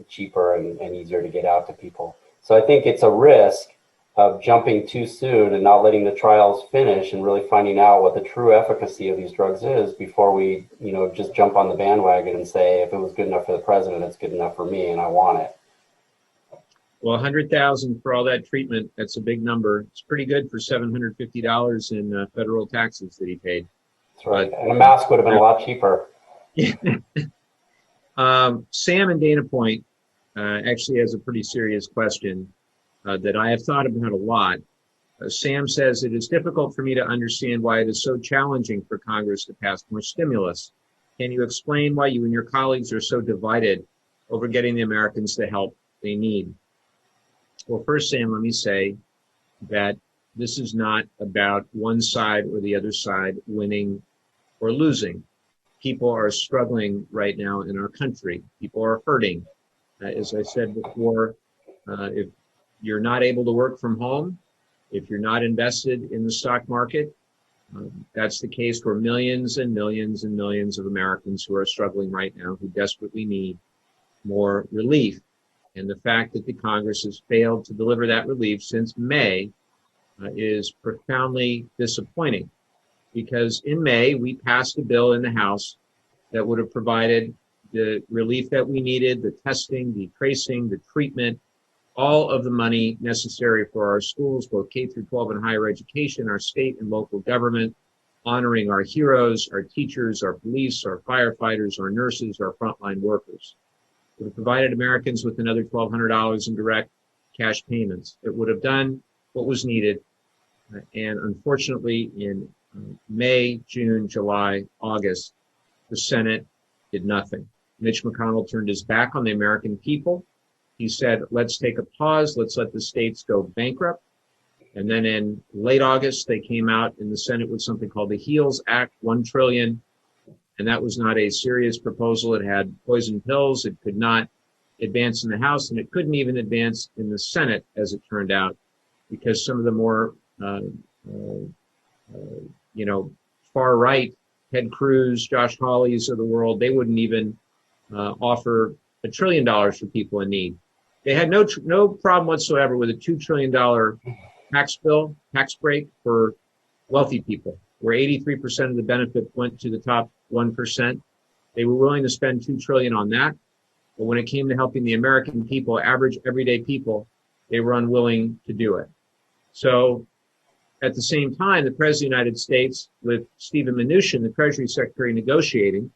cheaper and easier to get out to people. So I think it's a risk of jumping too soon and not letting the trials finish and really finding out what the true efficacy of these drugs is before we, just jump on the bandwagon and say, if it was good enough for the president, it's good enough for me and I want it. Well, $100,000 for all that treatment, that's a big number. It's pretty good for $750 in federal taxes that he paid. That's right. And a mask would have been a lot cheaper. Sam in Dana Point actually has a pretty serious question that I have thought about a lot. Sam says, it is difficult for me to understand why it is so challenging for Congress to pass more stimulus. Can you explain why you and your colleagues are so divided over getting the Americans the help they need? Well, first, Sam, let me say that this is not about one side or the other side winning or losing. People are struggling right now in our country. People are hurting. As I said before, if you're not able to work from home, if you're not invested in the stock market, that's the case for millions and millions and millions of Americans who are struggling right now, who desperately need more relief. And the fact that the Congress has failed to deliver that relief since May is profoundly disappointing, because in May, we passed a bill in the House that would have provided the relief that we needed, the testing, the tracing, the treatment, all of the money necessary for our schools, both K through 12 and higher education, our state and local government, honoring our heroes, our teachers, our police, our firefighters, our nurses, our frontline workers. It would have provided Americans with another $1,200 in direct cash payments. It would have done what was needed. And unfortunately, in May, June, July, August, the Senate did nothing. Mitch McConnell turned his back on the American people. He said, let's take a pause. Let's let the states go bankrupt. And then in late August, they came out in the Senate with something called the HEALS Act, $1 trillion. And that was not a serious proposal. It had poison pills. It could not advance in the House, and it couldn't even advance in the Senate, as it turned out, because some of the more, far right, Ted Cruz, Josh Hawley's of the world, they wouldn't even offer $1 trillion for people in need. They had no problem whatsoever with a $2 trillion tax break for wealthy people, where 83% of the benefit went to the top 1%. They were willing to spend $2 trillion on that. But when it came to helping the American people, average everyday people, they were unwilling to do it. So at the same time, the President of the United States, with Steven Mnuchin, the Treasury Secretary, negotiating,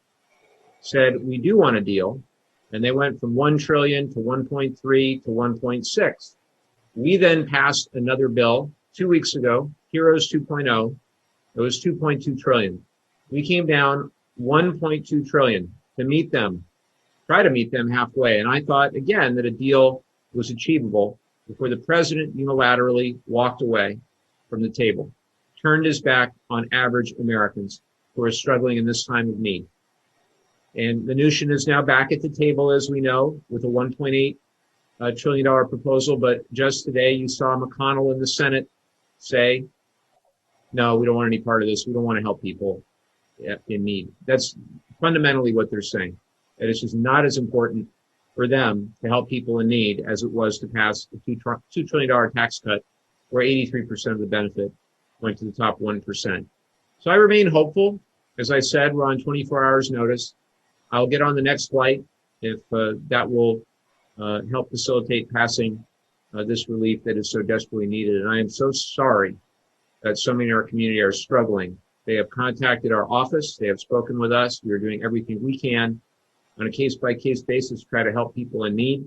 said, we do want a deal. And they went from 1 trillion to 1.3 to 1.6. We then passed another bill 2 weeks ago, Heroes 2.0. It was 2.2 trillion. We came down 1.2 trillion to meet them, try to meet them halfway. And I thought, again, that a deal was achievable before the president unilaterally walked away from the table, turned his back on average Americans. who are struggling in this time of need. And Mnuchin is now back at the table, as we know, with a $1.8 trillion proposal. But just today, you saw McConnell in the Senate say, no, we don't want any part of this. We don't want to help people in need. That's fundamentally what they're saying. That it's just not as important for them to help people in need as it was to pass a $2 trillion tax cut where 83% of the benefit went to the top 1%. So I remain hopeful. As I said, we're on 24 hours notice. I'll get on the next flight if that will help facilitate passing this relief that is so desperately needed. And I am so sorry that so many in our community are struggling. They have contacted our office. They have spoken with us. We are doing everything we can on a case-by-case basis to try to help people in need.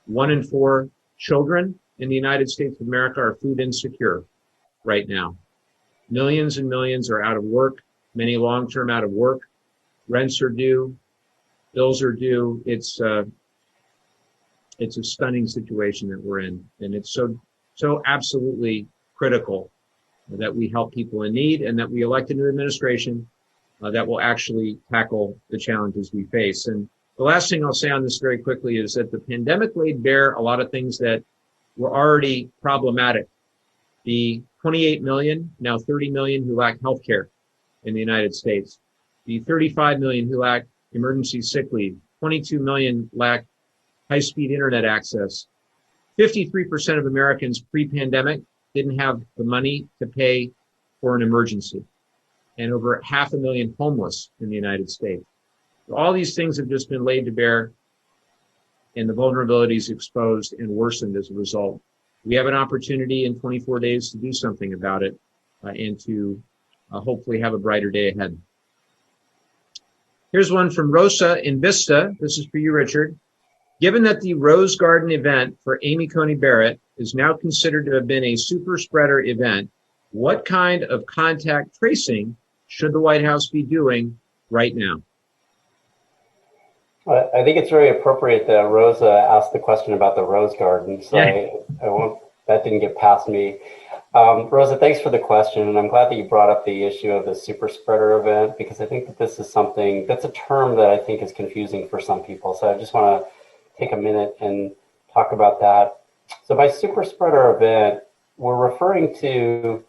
1 in 4 children in the United States of America are food insecure right now. Millions and millions are out of work, many long-term out of work. Rents are due, bills are due. It's a stunning situation that we're in, and it's so absolutely critical that we help people in need and that we elect a new administration that will actually tackle the challenges we face. And the last thing I'll say on this very quickly is that the pandemic laid bare a lot of things that were already problematic. The 28 million, now 30 million who lack health care in the United States, the 35 million who lack emergency sick leave, 22 million lack high-speed internet access. 53% of Americans pre-pandemic didn't have the money to pay for an emergency, and over 500,000 homeless in the United States. So all these things have just been laid to bear, and the vulnerabilities exposed and worsened as a result. We have an opportunity in 24 days to do something about it and to hopefully have a brighter day ahead. Here's one from Rosa in Vista. This is for you, Richard. Given that the Rose Garden event for Amy Coney Barrett is now considered to have been a super spreader event, what kind of contact tracing should the White House be doing right now? I think it's very appropriate that Rosa asked the question about the Rose Garden, so Yeah. I won't, that didn't get past me. Rosa, thanks for the question, and I'm glad that you brought up the issue of the super spreader event, because I think that this is something, that's a term that I think is confusing for some people. So I just want to take a minute and talk about that. So by super spreader event, we're referring to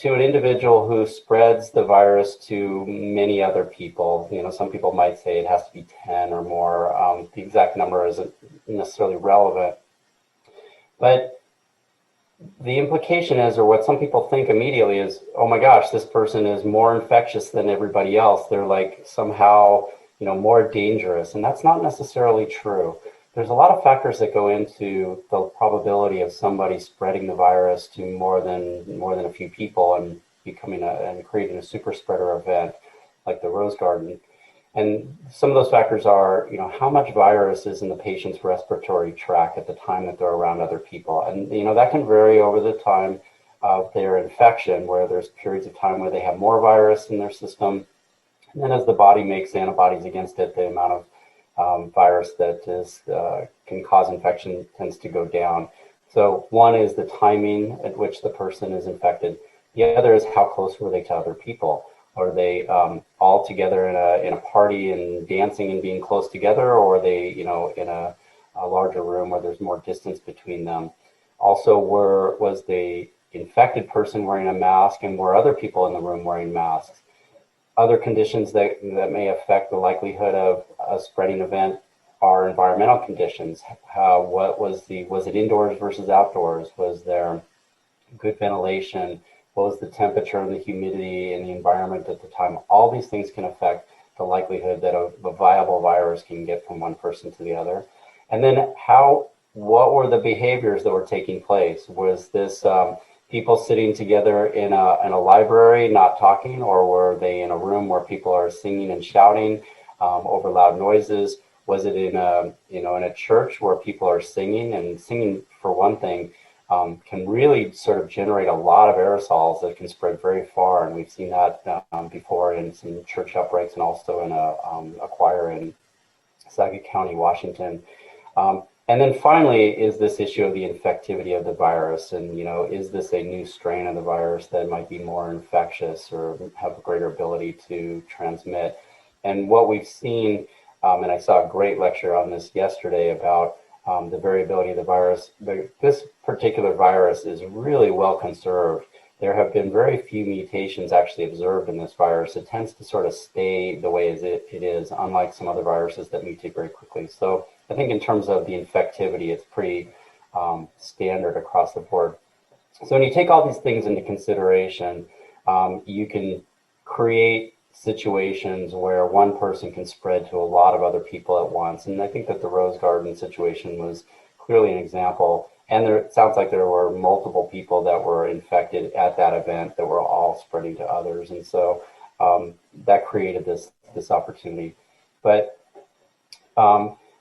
an individual who spreads the virus to many other people. You know, some people might say it has to be 10 or more. The exact number isn't necessarily relevant. But the implication is, or what some people think immediately is, oh my gosh, this person is more infectious than everybody else. They're like somehow, you know, more dangerous. And that's not necessarily true. There's a lot of factors that go into the probability of somebody spreading the virus to more than a few people and and creating a super spreader event like the Rose Garden. And some of those factors are, you know, how much virus is in the patient's respiratory tract at the time that they're around other people. And, you know, that can vary over the time of their infection, where there's periods of time where they have more virus in their system. And then as the body makes antibodies against it, the amount of virus that can cause infection tends to go down. So one is the timing at which the person is infected. The other is how close were they to other people. Are they all together in a party and dancing and being close together, or are they, you know, in a larger room where there's more distance between them? Also, was the infected person wearing a mask, and were other people in the room wearing masks? Other conditions that may affect the likelihood of a spreading event are environmental conditions. Was it indoors versus outdoors? Was there good ventilation? What was the temperature and the humidity in the environment at the time? All these things can affect the likelihood that a viable virus can get from one person to the other. And then what were the behaviors that were taking place? Was this people sitting together in a library not talking, or were they in a room where people are singing and shouting over loud noises? Was it in a church where people are singing? And singing, for one thing, can really sort of generate a lot of aerosols that can spread very far, and we've seen that before in some church outbreaks and also in a choir in Saginaw County, Washington. And And then finally is this issue of the infectivity of the virus. And, is this a new strain of the virus that might be more infectious or have a greater ability to transmit? And what we've seen, and I saw a great lecture on this yesterday about the variability of the virus. This particular virus is really well conserved. There have been very few mutations actually observed in this virus. It tends to sort of stay the way as it is, unlike some other viruses that mutate very quickly. So I think in terms of the infectivity, it's pretty standard across the board. So when you take all these things into consideration, you can create situations where one person can spread to a lot of other people at once. And I think that the Rose Garden situation was clearly an example. And it sounds like there were multiple people that were infected at that event that were all spreading to others. And so that created this opportunity. But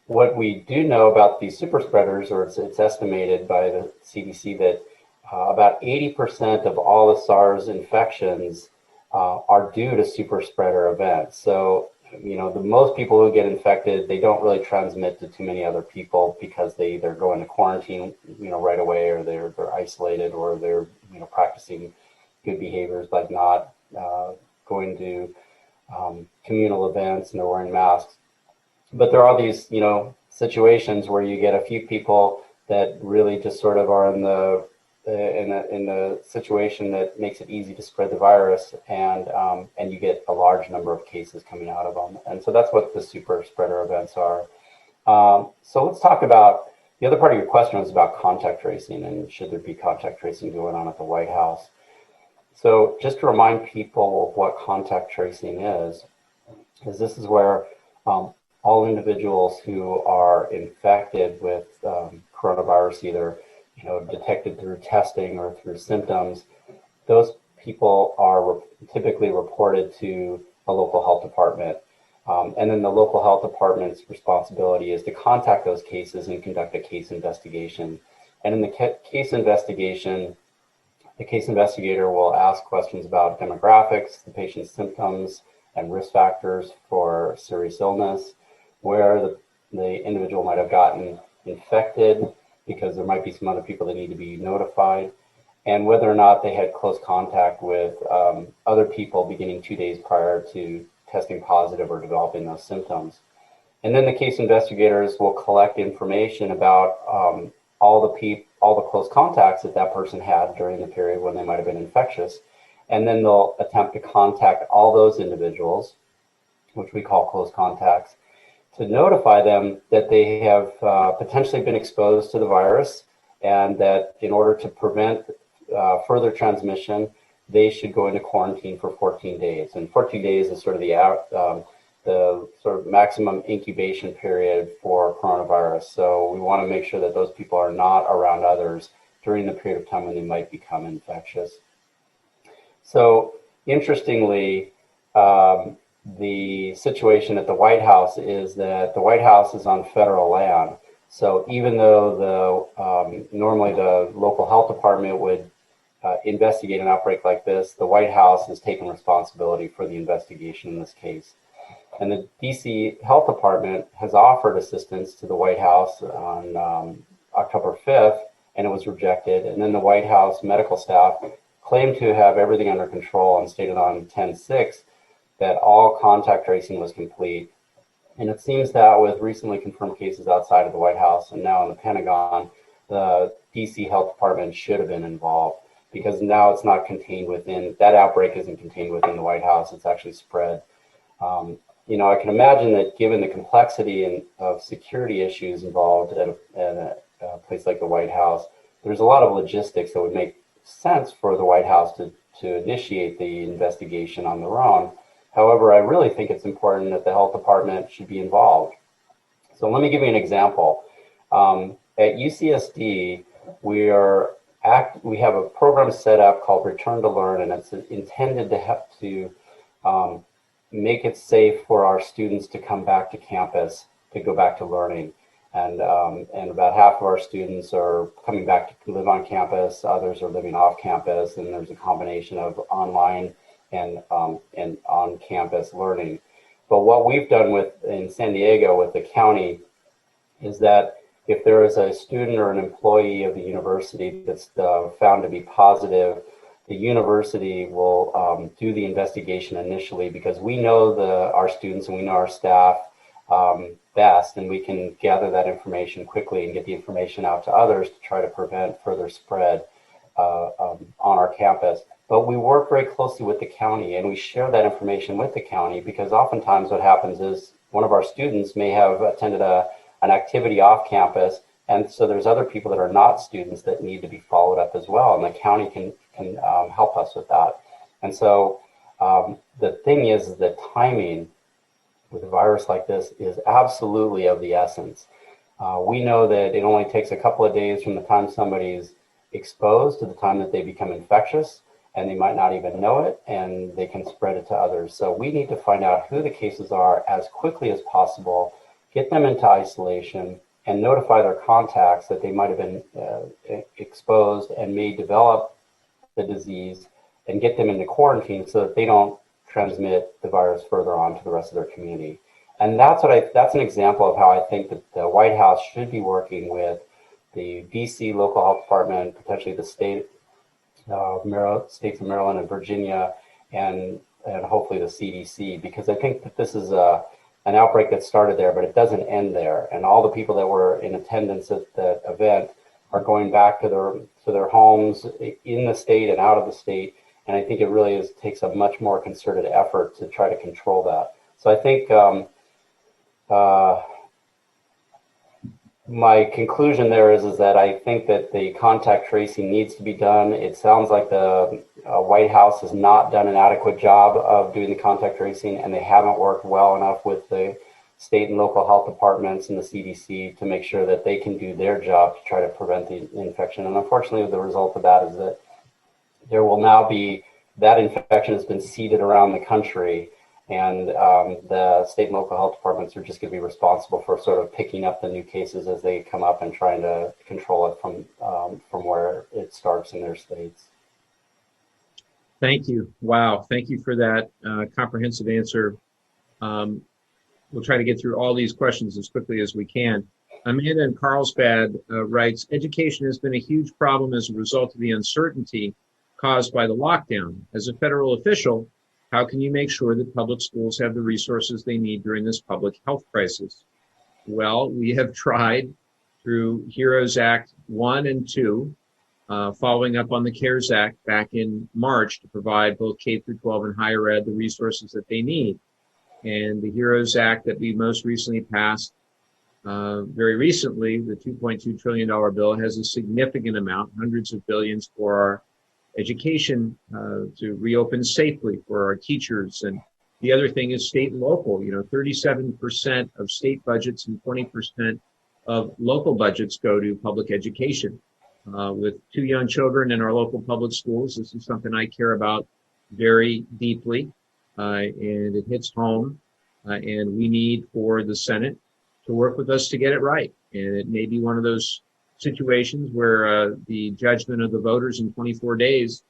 what we do know about these super spreaders, or it's estimated by the CDC that about 80% of all the SARS infections are due to super spreader events. So, the most people who get infected, they don't really transmit to too many other people because they either go into quarantine, right away, or they're isolated, or they're, practicing good behaviors like not going to communal events and they're wearing masks. But there are these, situations where you get a few people that really just sort of are in the situation that makes it easy to spread the virus, and you get a large number of cases coming out of them. And so that's what the super spreader events are. So let's talk about the other part of your question was about contact tracing, and should there be contact tracing going on at the White House? So just to remind people of what contact tracing is this is where all individuals who are infected with coronavirus, either detected through testing or through symptoms, those people are typically reported to a local health department. And then the local health department's responsibility is to contact those cases and conduct a case investigation. And in the case investigation, the case investigator will ask questions about demographics, the patient's symptoms, and risk factors for serious illness, where the individual might have gotten infected, because there might be some other people that need to be notified, and whether or not they had close contact with other people beginning 2 days prior to testing positive or developing those symptoms. And then the case investigators will collect information about all the close contacts that person had during the period when they might have been infectious. And then they'll attempt to contact all those individuals, which we call close contacts, to notify them that they have potentially been exposed to the virus, and that in order to prevent further transmission, they should go into quarantine for 14 days. And 14 days is sort of the sort of maximum incubation period for coronavirus. So we want to make sure that those people are not around others during the period of time when they might become infectious. So interestingly, the situation at the White House is that the White House is on federal land. So even though normally the local health department would investigate an outbreak like this, the White House has taken responsibility for the investigation in this case. And the DC Health Department has offered assistance to the White House on October 5th, and it was rejected. And then the White House medical staff claimed to have everything under control and stated on 10/6 that all contact tracing was complete. And it seems that with recently confirmed cases outside of the White House and now in the Pentagon, the DC Health Department should have been involved, because now it's not contained within, that outbreak isn't contained within the White House, it's actually spread. I can imagine that given the complexity of security issues involved at a place like the White House, there's a lot of logistics that would make sense for the White House to initiate the investigation on their own. However, I really think it's important that the health department should be involved. So let me give you an example. At UCSD, we have a program set up called Return to Learn, and it's intended to make it safe for our students to come back to campus, to go back to learning. And about half of our students are coming back to live on campus, others are living off campus, and there's a combination of online and on-campus learning. But what we've done in San Diego with the county is that if there is a student or an employee of the university that's found to be positive, the university will do the investigation initially, because we know our students and we know our staff best, and we can gather that information quickly and get the information out to others to try to prevent further spread on our campus. But we work very closely with the county, and we share that information with the county, because oftentimes what happens is one of our students may have attended an activity off campus, and so there's other people that are not students that need to be followed up as well, and the county can help us with that. And so the thing is that timing with a virus like this is absolutely of the essence. We know that it only takes a couple of days from the time somebody's exposed to the time that they become infectious, and they might not even know it, and they can spread it to others. So we need to find out who the cases are as quickly as possible, get them into isolation, and notify their contacts that they might have been exposed and may develop the disease, and get them into quarantine so that they don't transmit the virus further on to the rest of their community. And that's an example of how I think that the White House should be working with the DC local health department, potentially the states of Maryland and Virginia, and hopefully the CDC, because I think that this is an outbreak that started there, but it doesn't end there. And all the people that were in attendance at that event are going back to their homes in the state and out of the state. And I think it really takes a much more concerted effort to try to control that. So I think my conclusion there is that I think that the contact tracing needs to be done. It sounds like the White House has not done an adequate job of doing the contact tracing, and they haven't worked well enough with the state and local health departments and the CDC to make sure that they can do their job to try to prevent the infection. And unfortunately, the result of that is that there will now be, that infection has been seeded around the country, and the state and local health departments are just going to be responsible for sort of picking up the new cases as they come up and trying to control it from where it starts in their states. Thank you. Wow. Thank you for that comprehensive answer. We'll try to get through all these questions as quickly as we can. Amanda in Carlsbad writes, education has been a huge problem as a result of the uncertainty caused by the lockdown. As a federal official, how can you make sure that public schools have the resources they need during this public health crisis? Well, we have tried through HEROES Act 1 and 2, following up on the CARES Act back in March, to provide both K through 12 and higher ed the resources that they need. And the HEROES Act that we most recently passed very recently, the $2.2 trillion bill, has a significant amount, hundreds of billions, for our education to reopen safely for our teachers. And the other thing is state and local. 37% of state budgets and 20% of local budgets go to public education. With 2 young children in our local public schools, this is something I care about very deeply, and it hits home. And we need for the Senate to work with us to get it right. And it may be one of those situations where the judgment of the voters in 24 days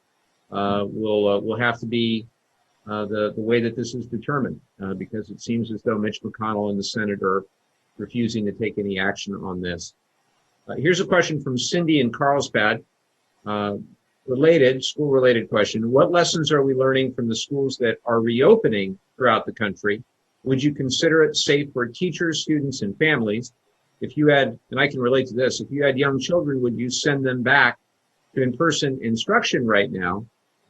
will have to be the way that this is determined, because it seems as though Mitch McConnell and the Senate are refusing to take any action on this. Here's a question from Cindy in Carlsbad, school-related question. What lessons are we learning from the schools that are reopening throughout the country? Would you consider it safe for teachers, students, and families? If you had, and I can relate to this, if you had young children, would you send them back to in-person instruction right now?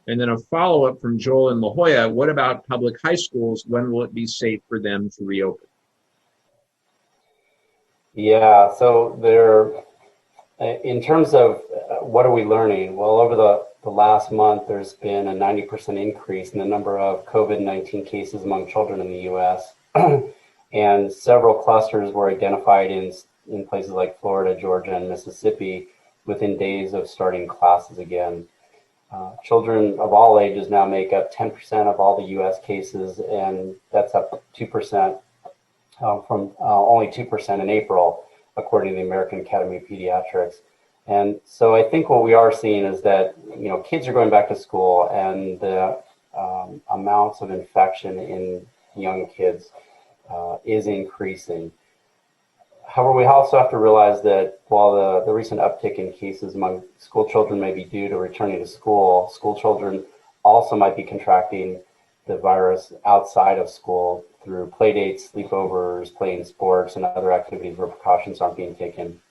And then a follow-up from Joel in La Jolla, what about public high schools? When will it be safe for them to reopen? Yeah, so in terms of what are we learning? Well, over the last month, there's been a 90% increase in the number of COVID-19 cases among children in the US. And several clusters were identified in places like Florida, Georgia, and Mississippi within days of starting classes again. Children of all ages now make up 10% of all the US cases, and that's up 2% from only 2% in April, according to the American Academy of Pediatrics. And so I think what we are seeing is that, kids are going back to school, and the amounts of infection in young kids is increasing. However, we also have to realize that while the recent uptick in cases among school children may be due to returning to school, school children also might be contracting the virus outside of school through play dates, sleepovers, playing sports, and other activities where precautions aren't being taken.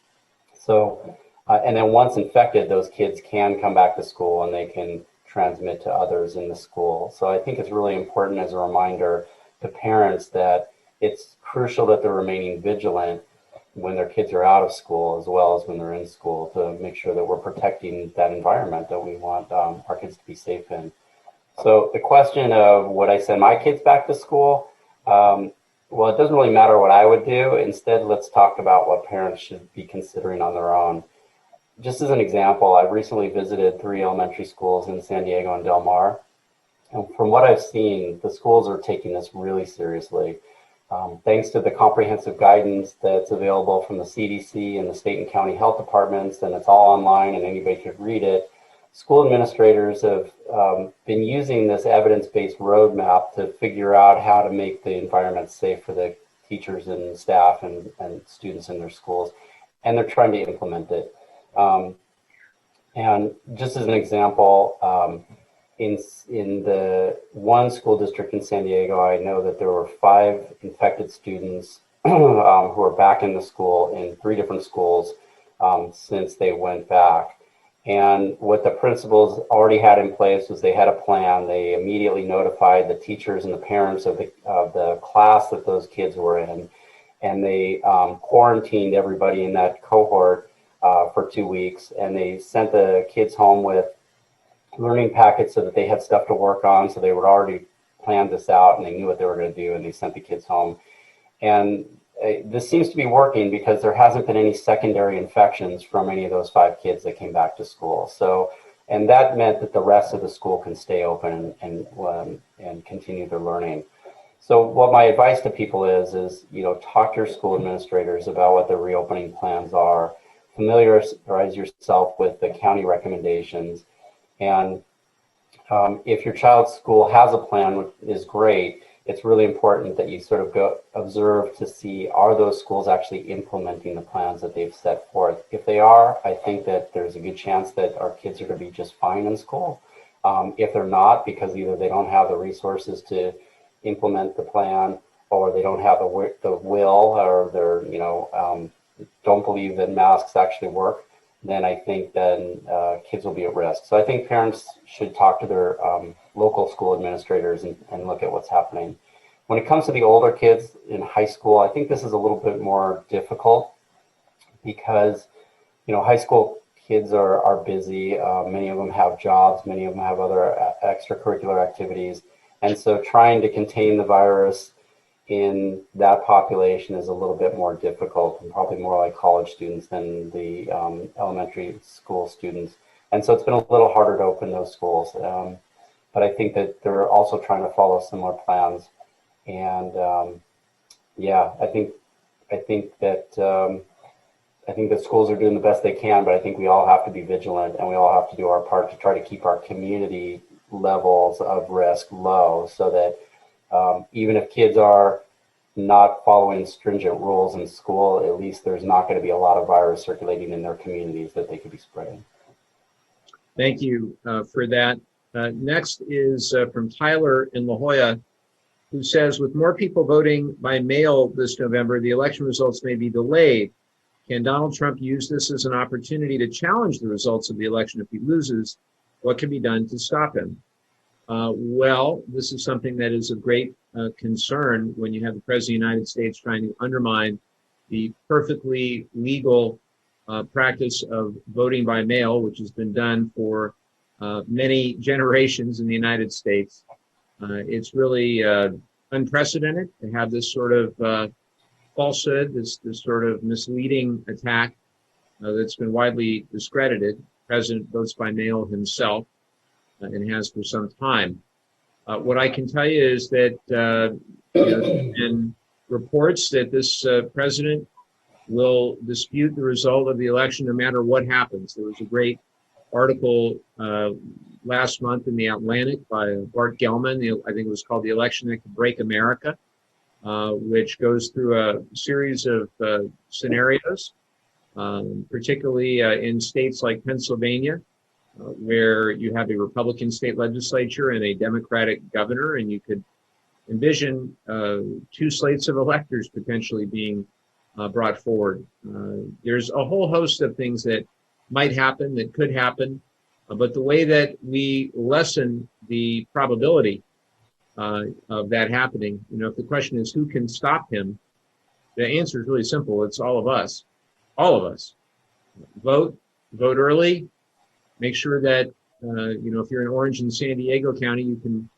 So, and then once infected, those kids can come back to school and they can transmit to others in the school. So I think it's really important as a reminder to parents that it's crucial that they're remaining vigilant when their kids are out of school as well as when they're in school, to make sure that we're protecting that environment that we want our kids to be safe in. So the question of would I send my kids back to school? Well, it doesn't really matter what I would do. Instead, let's talk about what parents should be considering on their own. Just as an example, I've recently visited 3 elementary schools in San Diego and Del Mar. And from what I've seen, the schools are taking this really seriously. Thanks to the comprehensive guidance that's available from the CDC and the state and county health departments, and it's all online and anybody could read it, school administrators have been using this evidence-based roadmap to figure out how to make the environment safe for the teachers and staff and students in their schools, and they're trying to implement it. And just as an example, in the one school district in San Diego, I know that there were 5 infected students who are back in the school in 3 different schools since they went back. And what the principals already had in place was they had a plan. They immediately notified the teachers and the parents of the class that those kids were in, and they quarantined everybody in that cohort for 2 weeks, and they sent the kids home with learning packets so that they had stuff to work on. So they would already planned this out and they knew what they were going to do, and they sent the kids home. And this seems to be working because there hasn't been any secondary infections from any of those 5 kids that came back to school. So, and that meant that the rest of the school can stay open and continue their learning. So what my advice to people is, talk to your school administrators about what the reopening plans are, familiarize yourself with the county recommendations. And if your child's school has a plan, which is great, it's really important that you sort of go observe to see, are those schools actually implementing the plans that they've set forth? If they are, I think that there's a good chance that our kids are going to be just fine in school. If they're not, because either they don't have the resources to implement the plan, or they don't have the will, or they're, don't believe that masks actually work, then I think then kids will be at risk. So I think parents should talk to their local school administrators and look at what's happening. When it comes to the older kids in high school, I think this is a little bit more difficult because, high school kids are busy. Many of them have jobs. Many of them have other extracurricular activities. And so trying to contain the virus in that population is a little bit more difficult, and probably more like college students than the elementary school students. And so it's been a little harder to open those schools. But I think that they're also trying to follow similar plans. And I think that schools are doing the best they can, but I think we all have to be vigilant, and we all have to do our part to try to keep our community levels of risk low, so that even if kids are not following stringent rules in school, at least there's not going to be a lot of virus circulating in their communities that they could be spreading. Thank you for that. Next is from Tyler in La Jolla, who says, with more people voting by mail this November, the election results may be delayed. Can Donald Trump use this as an opportunity to challenge the results of the election if he loses? What can be done to stop him? Well, this is something that is of great concern when you have the President of the United States trying to undermine the perfectly legal practice of voting by mail, which has been done for many generations in the United States. It's really unprecedented to have this sort of falsehood, this sort of misleading attack that's been widely discredited. The President votes by mail himself and has for some time. What I can tell you is that there's been reports that this president will dispute the result of the election no matter what happens. There was a great article last month in the Atlantic by Bart Gellman. I think it was called "The Election That Could Break America." which goes through a series of scenarios, particularly in states like Pennsylvania, where you have a Republican state legislature and a Democratic governor, and you could envision two slates of electors potentially being brought forward. There's a whole host of things that might happen, that could happen, but the way that we lessen the probability of that happening, if the question is who can stop him, the answer is really simple. It's all of us. All of us. Vote early. Make sure that, if you're in Orange and San Diego County, you can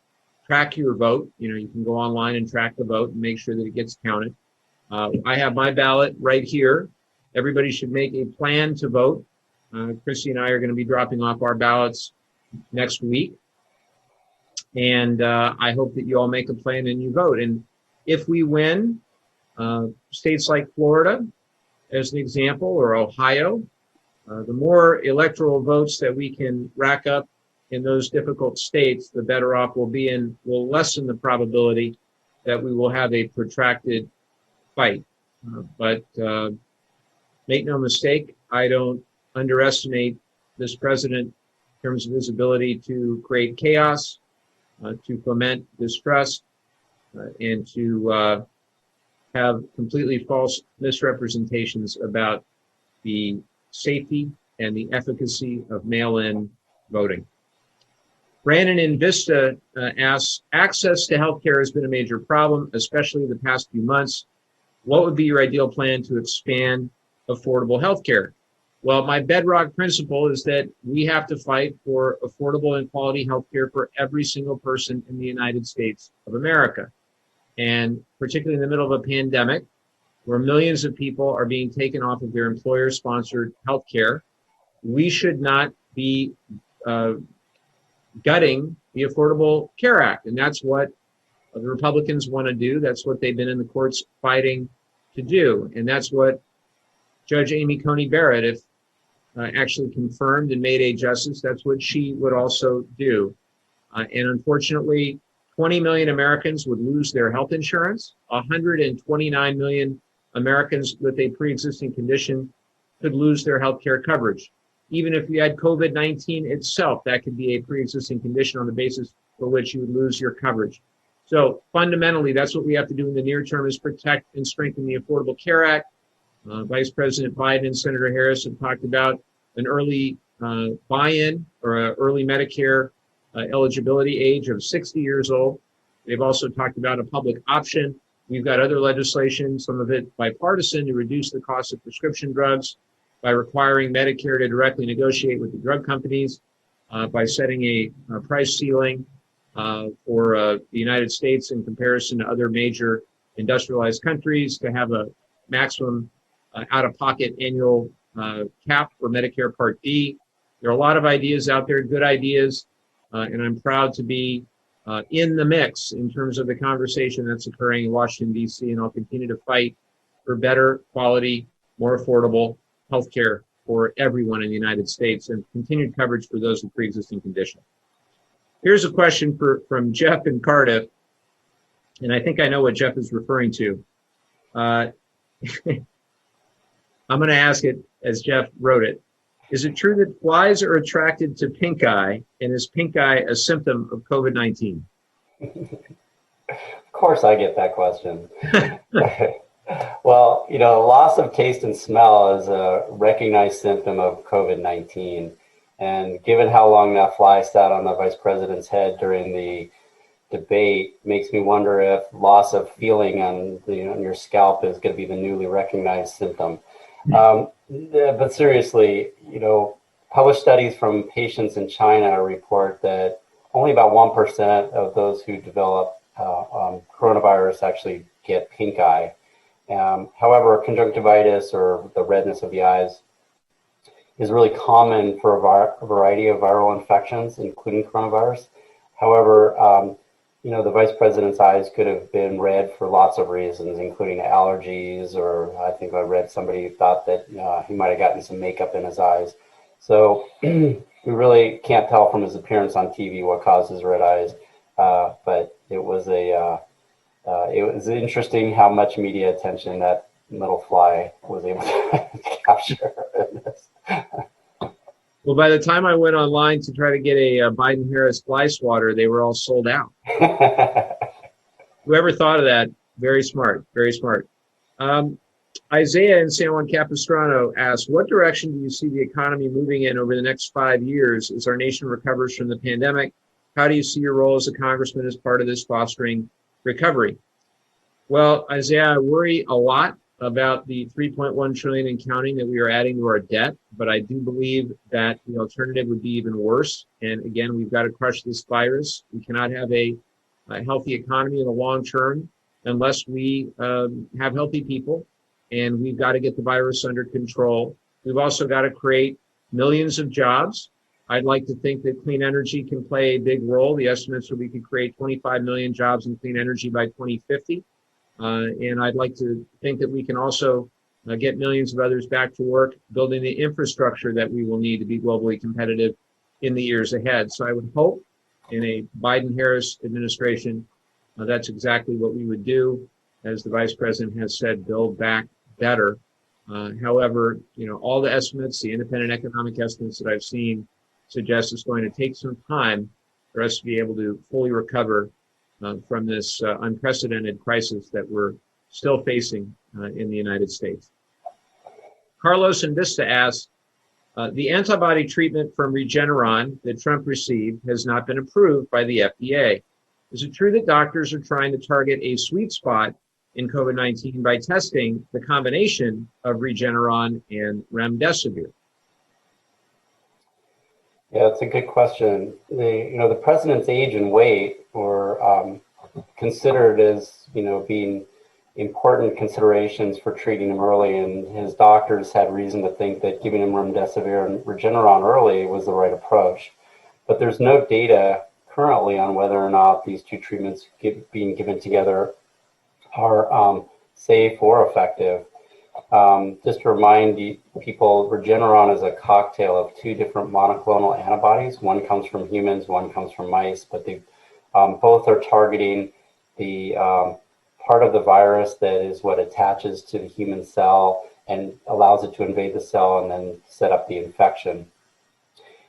track your vote. You can go online and track the vote and make sure that it gets counted. I have my ballot right here. Everybody should make a plan to vote. Chrissy and I are going to be dropping off our ballots next week. And I hope that you all make a plan and you vote. And if we win, states like Florida, as an example, or Ohio, the more electoral votes that we can rack up in those difficult states, the better off we'll be, and will lessen the probability that we will have a protracted fight. But make no mistake, I don't underestimate this president in terms of his ability to create chaos, to foment distrust, and to have completely false misrepresentations about the safety and the efficacy of mail-in voting. Brandon in Vista asks, access to healthcare has been a major problem, especially the past few months. What would be your ideal plan to expand affordable healthcare? Well, my bedrock principle is that we have to fight for affordable and quality healthcare for every single person in the United States of America. And particularly in the middle of a pandemic, where millions of people are being taken off of their employer-sponsored healthcare, we should not be gutting the Affordable Care Act. And that's what the Republicans want to do. That's what they've been in the courts fighting to do. And that's what Judge Amy Coney Barrett, if actually confirmed and made a justice, that's what she would also do. And unfortunately, 20 million Americans would lose their health insurance. 129 million Americans with a pre-existing condition could lose their health care coverage. Even if you had COVID-19 itself, that could be a pre-existing condition on the basis for which you would lose your coverage. So fundamentally, that's what we have to do in the near term, is protect and strengthen the Affordable Care Act. Vice President Biden and Senator Harris have talked about an early buy-in or an early Medicare eligibility age of 60 years old. They've also talked about a public option. We've got other legislation, some of it bipartisan, to reduce the cost of prescription drugs by requiring Medicare to directly negotiate with the drug companies, by setting a price ceiling for the United States in comparison to other major industrialized countries, to have a maximum out-of-pocket annual cap for Medicare Part D. There are a lot of ideas out there, good ideas, and I'm proud to be in the mix in terms of the conversation that's occurring in Washington, D.C., and I'll continue to fight for better quality, more affordable healthcare for everyone in the United States and continued coverage for those with pre-existing conditions. Here's a question from Jeff in Cardiff, and I think I know what Jeff is referring to. I'm going to ask it as Jeff wrote it. Is it true that flies are attracted to pink eye, and is pink eye a symptom of COVID-19? Of course I get that question. Well, loss of taste and smell is a recognized symptom of COVID-19. And given how long that fly sat on the vice president's head during the debate, makes me wonder if loss of feeling on your scalp is going to be the newly recognized symptom. But seriously, published studies from patients in China report that only about 1% of those who develop coronavirus actually get pink eye. However, conjunctivitis, or the redness of the eyes, is really common for a variety of viral infections, including coronavirus. However, the vice president's eyes could have been red for lots of reasons, including allergies, or I think I read somebody thought that he might have gotten some makeup in his eyes. So we really can't tell from his appearance on TV what caused his red eyes, but it was a it was interesting how much media attention that little fly was able to capture in this. Well, by the time I went online to try to get a Biden-Harris fly swatter, they were all sold out. Whoever thought of that, very smart, very smart. Isaiah in San Juan Capistrano asks, what direction do you see the economy moving in over the next 5 years as our nation recovers from the pandemic? How do you see your role as a congressman as part of this fostering recovery? Well, Isaiah, I worry a lot about the 3.1 trillion and counting that we are adding to our debt, but I do believe that the alternative would be even worse. And again, we've got to crush this virus. We cannot have a healthy economy in the long term unless we have healthy people, and we've got to get the virus under control. We've also got to create millions of jobs. I'd like to think that clean energy can play a big role. The estimates are we could create 25 million jobs in clean energy by 2050. And I'd like to think that we can also get millions of others back to work, building the infrastructure that we will need to be globally competitive in the years ahead. So I would hope in a Biden-Harris administration, that's exactly what we would do. As the vice president has said, build back better. However, all the estimates, the independent economic estimates that I've seen suggest it's going to take some time for us to be able to fully recover from this unprecedented crisis that we're still facing in the United States. Carlos in Vista asks, the antibody treatment from Regeneron that Trump received has not been approved by the FDA. Is it true that doctors are trying to target a sweet spot in COVID-19 by testing the combination of Regeneron and remdesivir? Yeah, it's a good question. The president's age and weight were considered as, being important considerations for treating him early, and his doctors had reason to think that giving him remdesivir and Regeneron early was the right approach. But there's no data currently on whether or not these two treatments being given together are safe or effective. Just to remind people, Regeneron is a cocktail of two different monoclonal antibodies. One comes from humans, one comes from mice, but they both are targeting the part of the virus that is what attaches to the human cell and allows it to invade the cell and then set up the infection.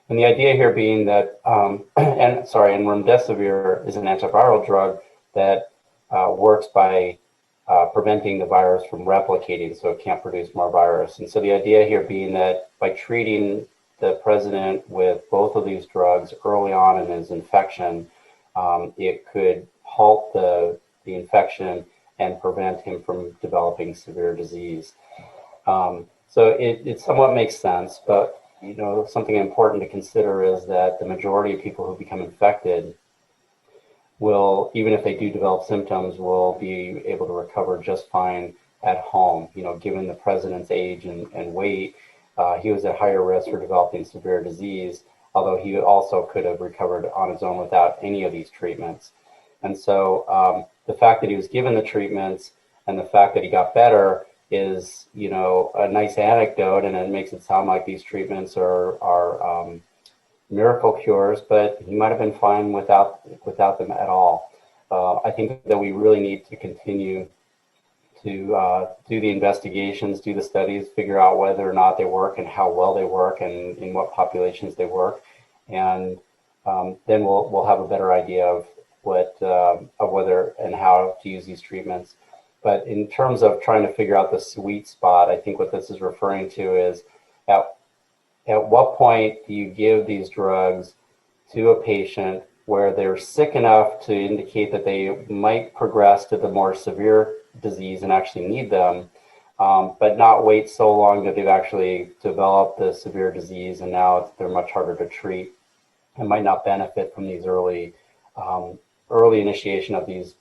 And the idea here being that, and remdesivir is an antiviral drug that works by preventing the virus from replicating, so it can't produce more virus. And so the idea here being that by treating the president with both of these drugs early on in his infection, it could halt the infection and prevent him from developing severe disease. So it somewhat makes sense, but something important to consider is that the majority of people who become infected will, even if they do develop symptoms, will be able to recover just fine at home. Given the president's age and weight, he was at higher risk for developing severe disease, although he also could have recovered on his own without any of these treatments. And so the fact that he was given the treatments and the fact that he got better is, a nice anecdote, and it makes it sound like these treatments are miracle cures, but he might have been fine without them at all. I think that we really need to continue to do the investigations, do the studies, figure out whether or not they work and how well they work and in what populations they work, and then we'll have a better idea of whether and how to use these treatments. But in terms of trying to figure out the sweet spot, I think what this is referring to is at what point do you give these drugs to a patient where they're sick enough to indicate that they might progress to the more severe disease and actually need them, but not wait so long that they've actually developed the severe disease and now they're much harder to treat and might not benefit from these early initiation of these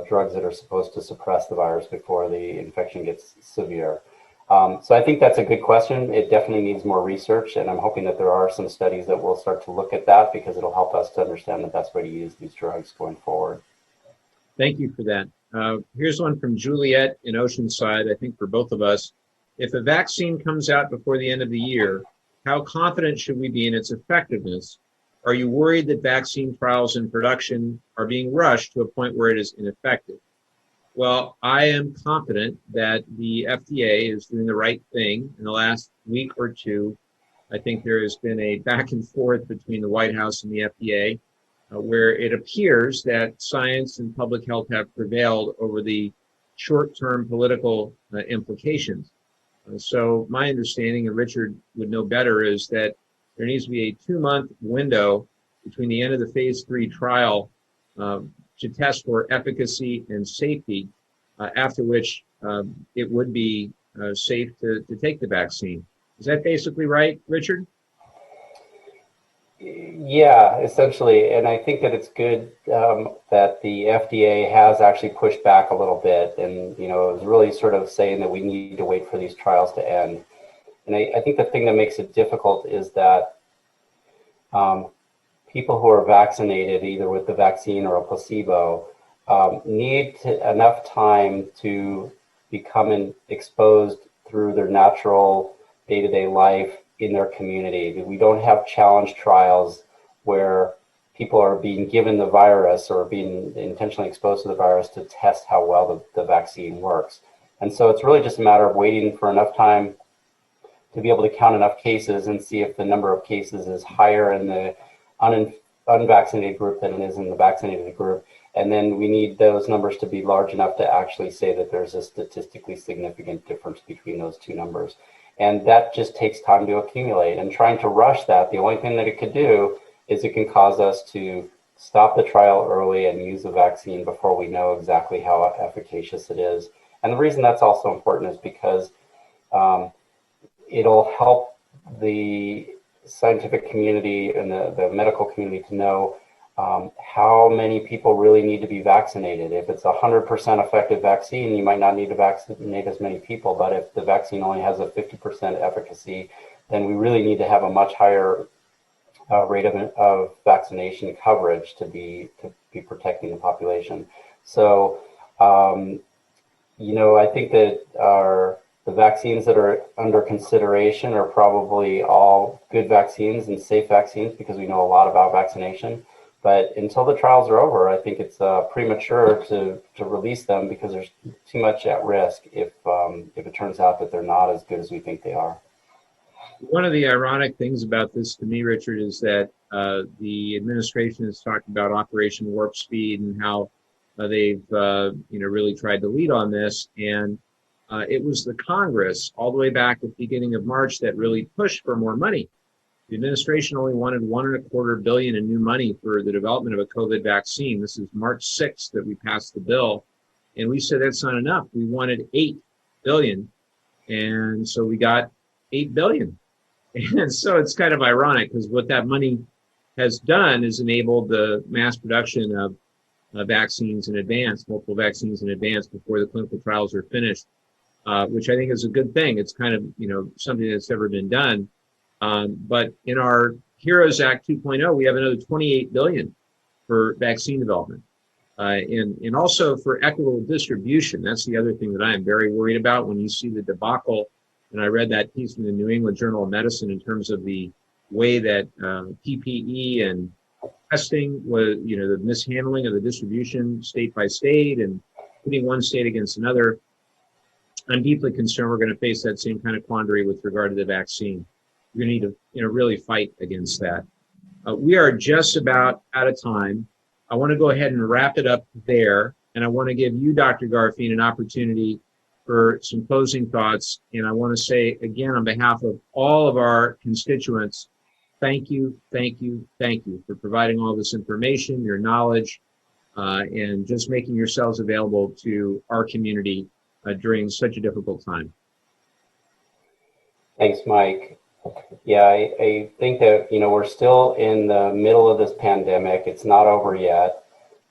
drugs that are supposed to suppress the virus before the infection gets severe. So I think that's a good question. It definitely needs more research, and I'm hoping that there are some studies that will start to look at that because it'll help us to understand the best way to use these drugs going forward. Thank you for that. Here's one from Juliet in Oceanside, I think for both of us. If a vaccine comes out before the end of the year, how confident should we be in its effectiveness? Are you worried that vaccine trials and production are being rushed to a point where it is ineffective? Well, I am confident that the FDA is doing the right thing. In the last week or two, I think there has been a back and forth between the White House and the FDA, where it appears that science and public health have prevailed over the short-term political implications. So my understanding, and Richard would know better, is that there needs to be a 2-month window between the end of the phase 3 trial to test for efficacy and safety, after which it would be safe to take the vaccine. Is that basically right, Richard? Yeah, essentially. And I think that it's good that the FDA has actually pushed back a little bit and, it was really sort of saying that we need to wait for these trials to end. And I think the thing that makes it difficult is that people who are vaccinated, either with the vaccine or a placebo, need enough time to become exposed through their natural day-to-day life in their community. We don't have challenge trials where people are being given the virus or being intentionally exposed to the virus to test how well the vaccine works. And so it's really just a matter of waiting for enough time to be able to count enough cases and see if the number of cases is higher in the unvaccinated group than it is in the vaccinated group. And then we need those numbers to be large enough to actually say that there's a statistically significant difference between those two numbers. And that just takes time to accumulate. And trying to rush that, the only thing that it could do is it can cause us to stop the trial early and use the vaccine before we know exactly how efficacious it is. And the reason that's also important is because it'll help the scientific community and the medical community to know how many people really need to be vaccinated. If it's 100% effective vaccine, you might not need to vaccinate as many people, but if the vaccine only has a 50% efficacy, then we really need to have a much higher rate of vaccination coverage to be protecting the population. So, I think that the vaccines that are under consideration are probably all good vaccines and safe vaccines because we know a lot about vaccination. But until the trials are over, I think it's premature to release them because there's too much at risk if it turns out that they're not as good as we think they are. One of the ironic things about this to me, Richard, is that the administration has talked about Operation Warp Speed and how they've really tried to lead on this. And it was the Congress all the way back at the beginning of March that really pushed for more money. The administration only wanted $1.25 billion in new money for the development of a COVID vaccine. This is March 6th that we passed the bill. And we said that's not enough. We wanted $8 billion. And so we got $8 billion. And so it's kind of ironic because what that money has done is enabled the mass production of vaccines in advance, multiple vaccines in advance before the clinical trials are finished, which I think is a good thing. It's kind of, something that's never been done. But in our HEROES Act 2.0, we have another $28 billion for vaccine development. And also for equitable distribution. That's the other thing that I am very worried about when you see the debacle. And I read that piece in the New England Journal of Medicine in terms of the way that PPE and testing was, the mishandling of the distribution state by state and putting one state against another. I'm deeply concerned we're going to face that same kind of quandary with regard to the vaccine. We're going to need to, really fight against that. We are just about out of time. I want to go ahead and wrap it up there. And I want to give you, Dr. Garfien, an opportunity for some closing thoughts. And I want to say again, on behalf of all of our constituents, thank you for providing all this information, your knowledge, and just making yourselves available to our community during such a difficult time. Thanks, Mike. Yeah, I think that, we're still in the middle of this pandemic. It's not over yet.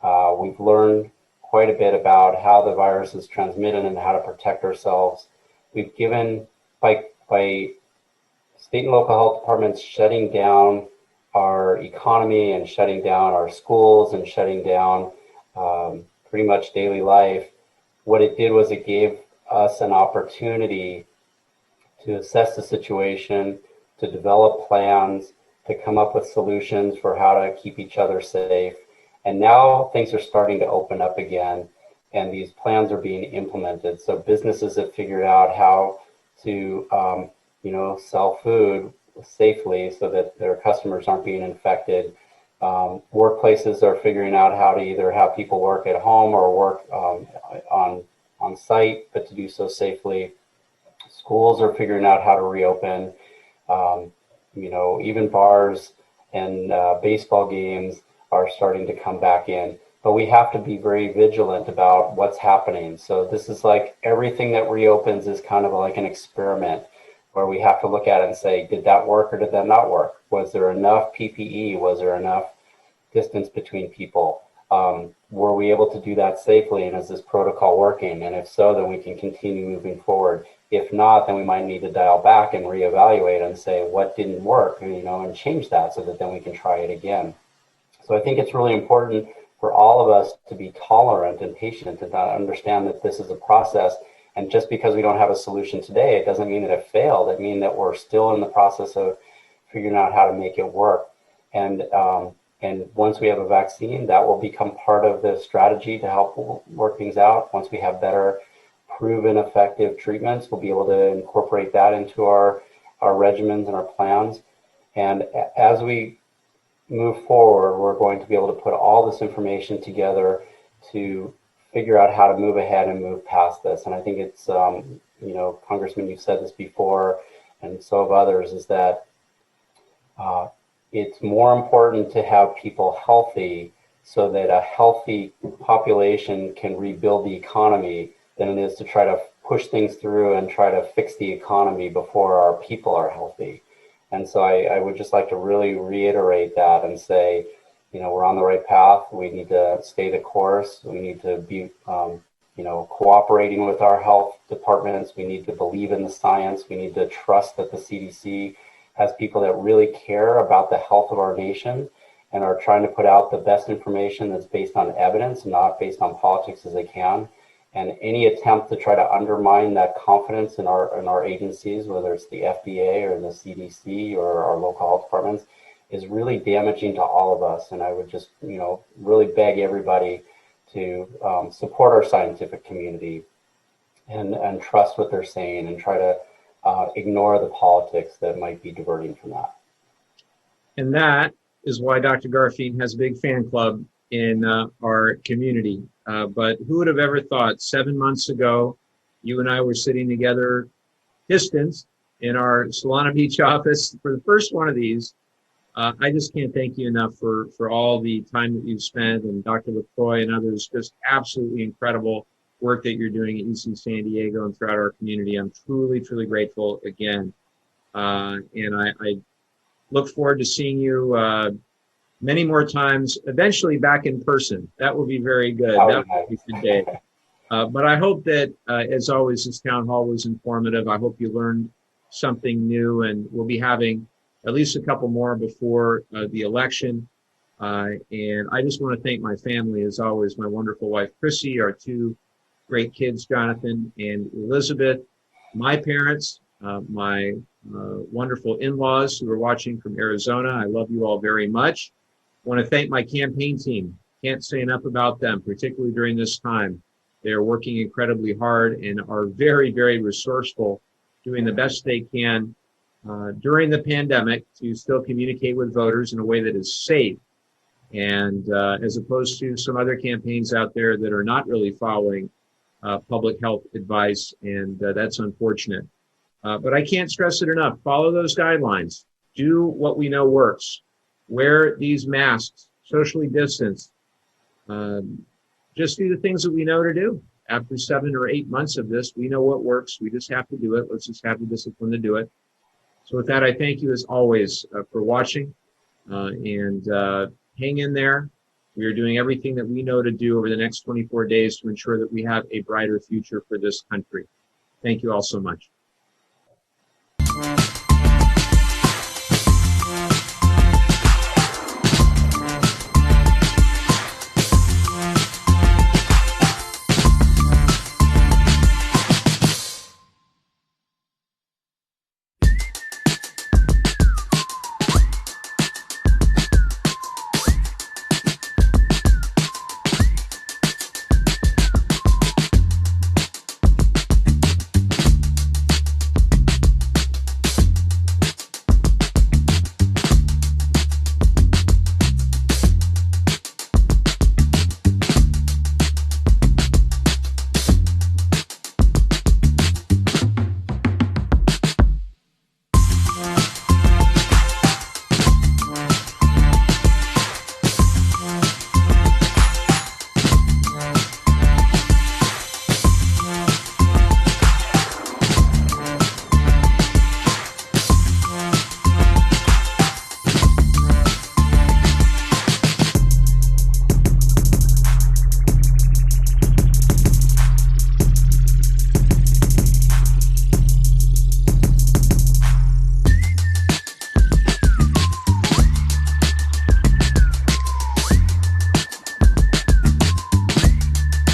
We've learned quite a bit about how the virus is transmitted and how to protect ourselves. We've given, by state and local health departments shutting down our economy and shutting down our schools and shutting down pretty much daily life, what it did was it gave us an opportunity to assess the situation, to develop plans, to come up with solutions for how to keep each other safe. And now things are starting to open up again. and these plans are being implemented. So businesses have figured out how to, sell food safely so that their customers aren't being infected. Workplaces are figuring out how to either have people work at home or work on site, but to do so safely. Schools are figuring out how to reopen. Even bars and baseball games are starting to come back in. But we have to be very vigilant about what's happening. So this is like everything that reopens is kind of like an experiment where we have to look at it and say, did that work or did that not work? Was there enough PPE? Was there enough distance between people? Were we able to do that safely? And is this protocol working? And if so, then we can continue moving forward. If not, then we might need to dial back and reevaluate and say what didn't work, and change that so that then we can try it again. So I think it's really important for all of us to be tolerant and patient and understand that this is a process. And just because we don't have a solution today, it doesn't mean that it failed. It means that we're still in the process of figuring out how to make it work. And once we have a vaccine, that will become part of the strategy to help work things out. Once we have better proven effective treatments, we'll be able to incorporate that into our regimens and our plans. And as we move forward, we're going to be able to put all this information together to figure out how to move ahead and move past this. And I think it's, Congressman, you've said this before, and so have others, is that it's more important to have people healthy so that a healthy population can rebuild the economy than it is to try to push things through and try to fix the economy before our people are healthy. And so I would just like to really reiterate that and say, we're on the right path. We need to stay the course. We need to be, cooperating with our health departments. We need to believe in the science. We need to trust that the CDC has people that really care about the health of our nation and are trying to put out the best information that's based on evidence, not based on politics as they can. And any attempt to try to undermine that confidence in our agencies, whether it's the FDA or the CDC or our local health departments, is really damaging to all of us. And I would just, really beg everybody to support our scientific community and trust what they're saying and try to ignore the politics that might be diverting from that. And that is why Dr. Garfien has a big fan club in our community. But who would have ever thought 7 months ago, you and I were sitting together, distanced, in our Solana Beach office for the first one of these. I just can't thank you enough for all the time that you've spent, and Dr. LaCroix and others, just absolutely incredible work that you're doing at UC San Diego and throughout our community. I'm truly, truly grateful again. And I look forward to seeing you many more times, eventually back in person. That will be very good. That would be good day. But I hope that, as always, this town hall was informative. I hope you learned something new, and we'll be having at least a couple more before the election. And I just want to thank my family, as always, my wonderful wife, Chrissy, our two great kids, Jonathan and Elizabeth, my parents, my wonderful in-laws who are watching from Arizona. I love you all very much. I want to thank my campaign team. Can't say enough about them, particularly during this time. They are working incredibly hard and are very, very resourceful, doing the best they can during the pandemic to still communicate with voters in a way that is safe. And as opposed to some other campaigns out there that are not really following public health advice, and that's unfortunate. But I can't stress it enough. Follow those guidelines. Do what we know works. Wear these masks, socially distance. Just do the things that we know to do. After 7 or 8 months of this, we know what works. We just have to do it. Let's just have the discipline to do it. So with that, I thank you as always for watching and hang in there. We are doing everything that we know to do over the next 24 days to ensure that we have a brighter future for this country. Thank you all so much.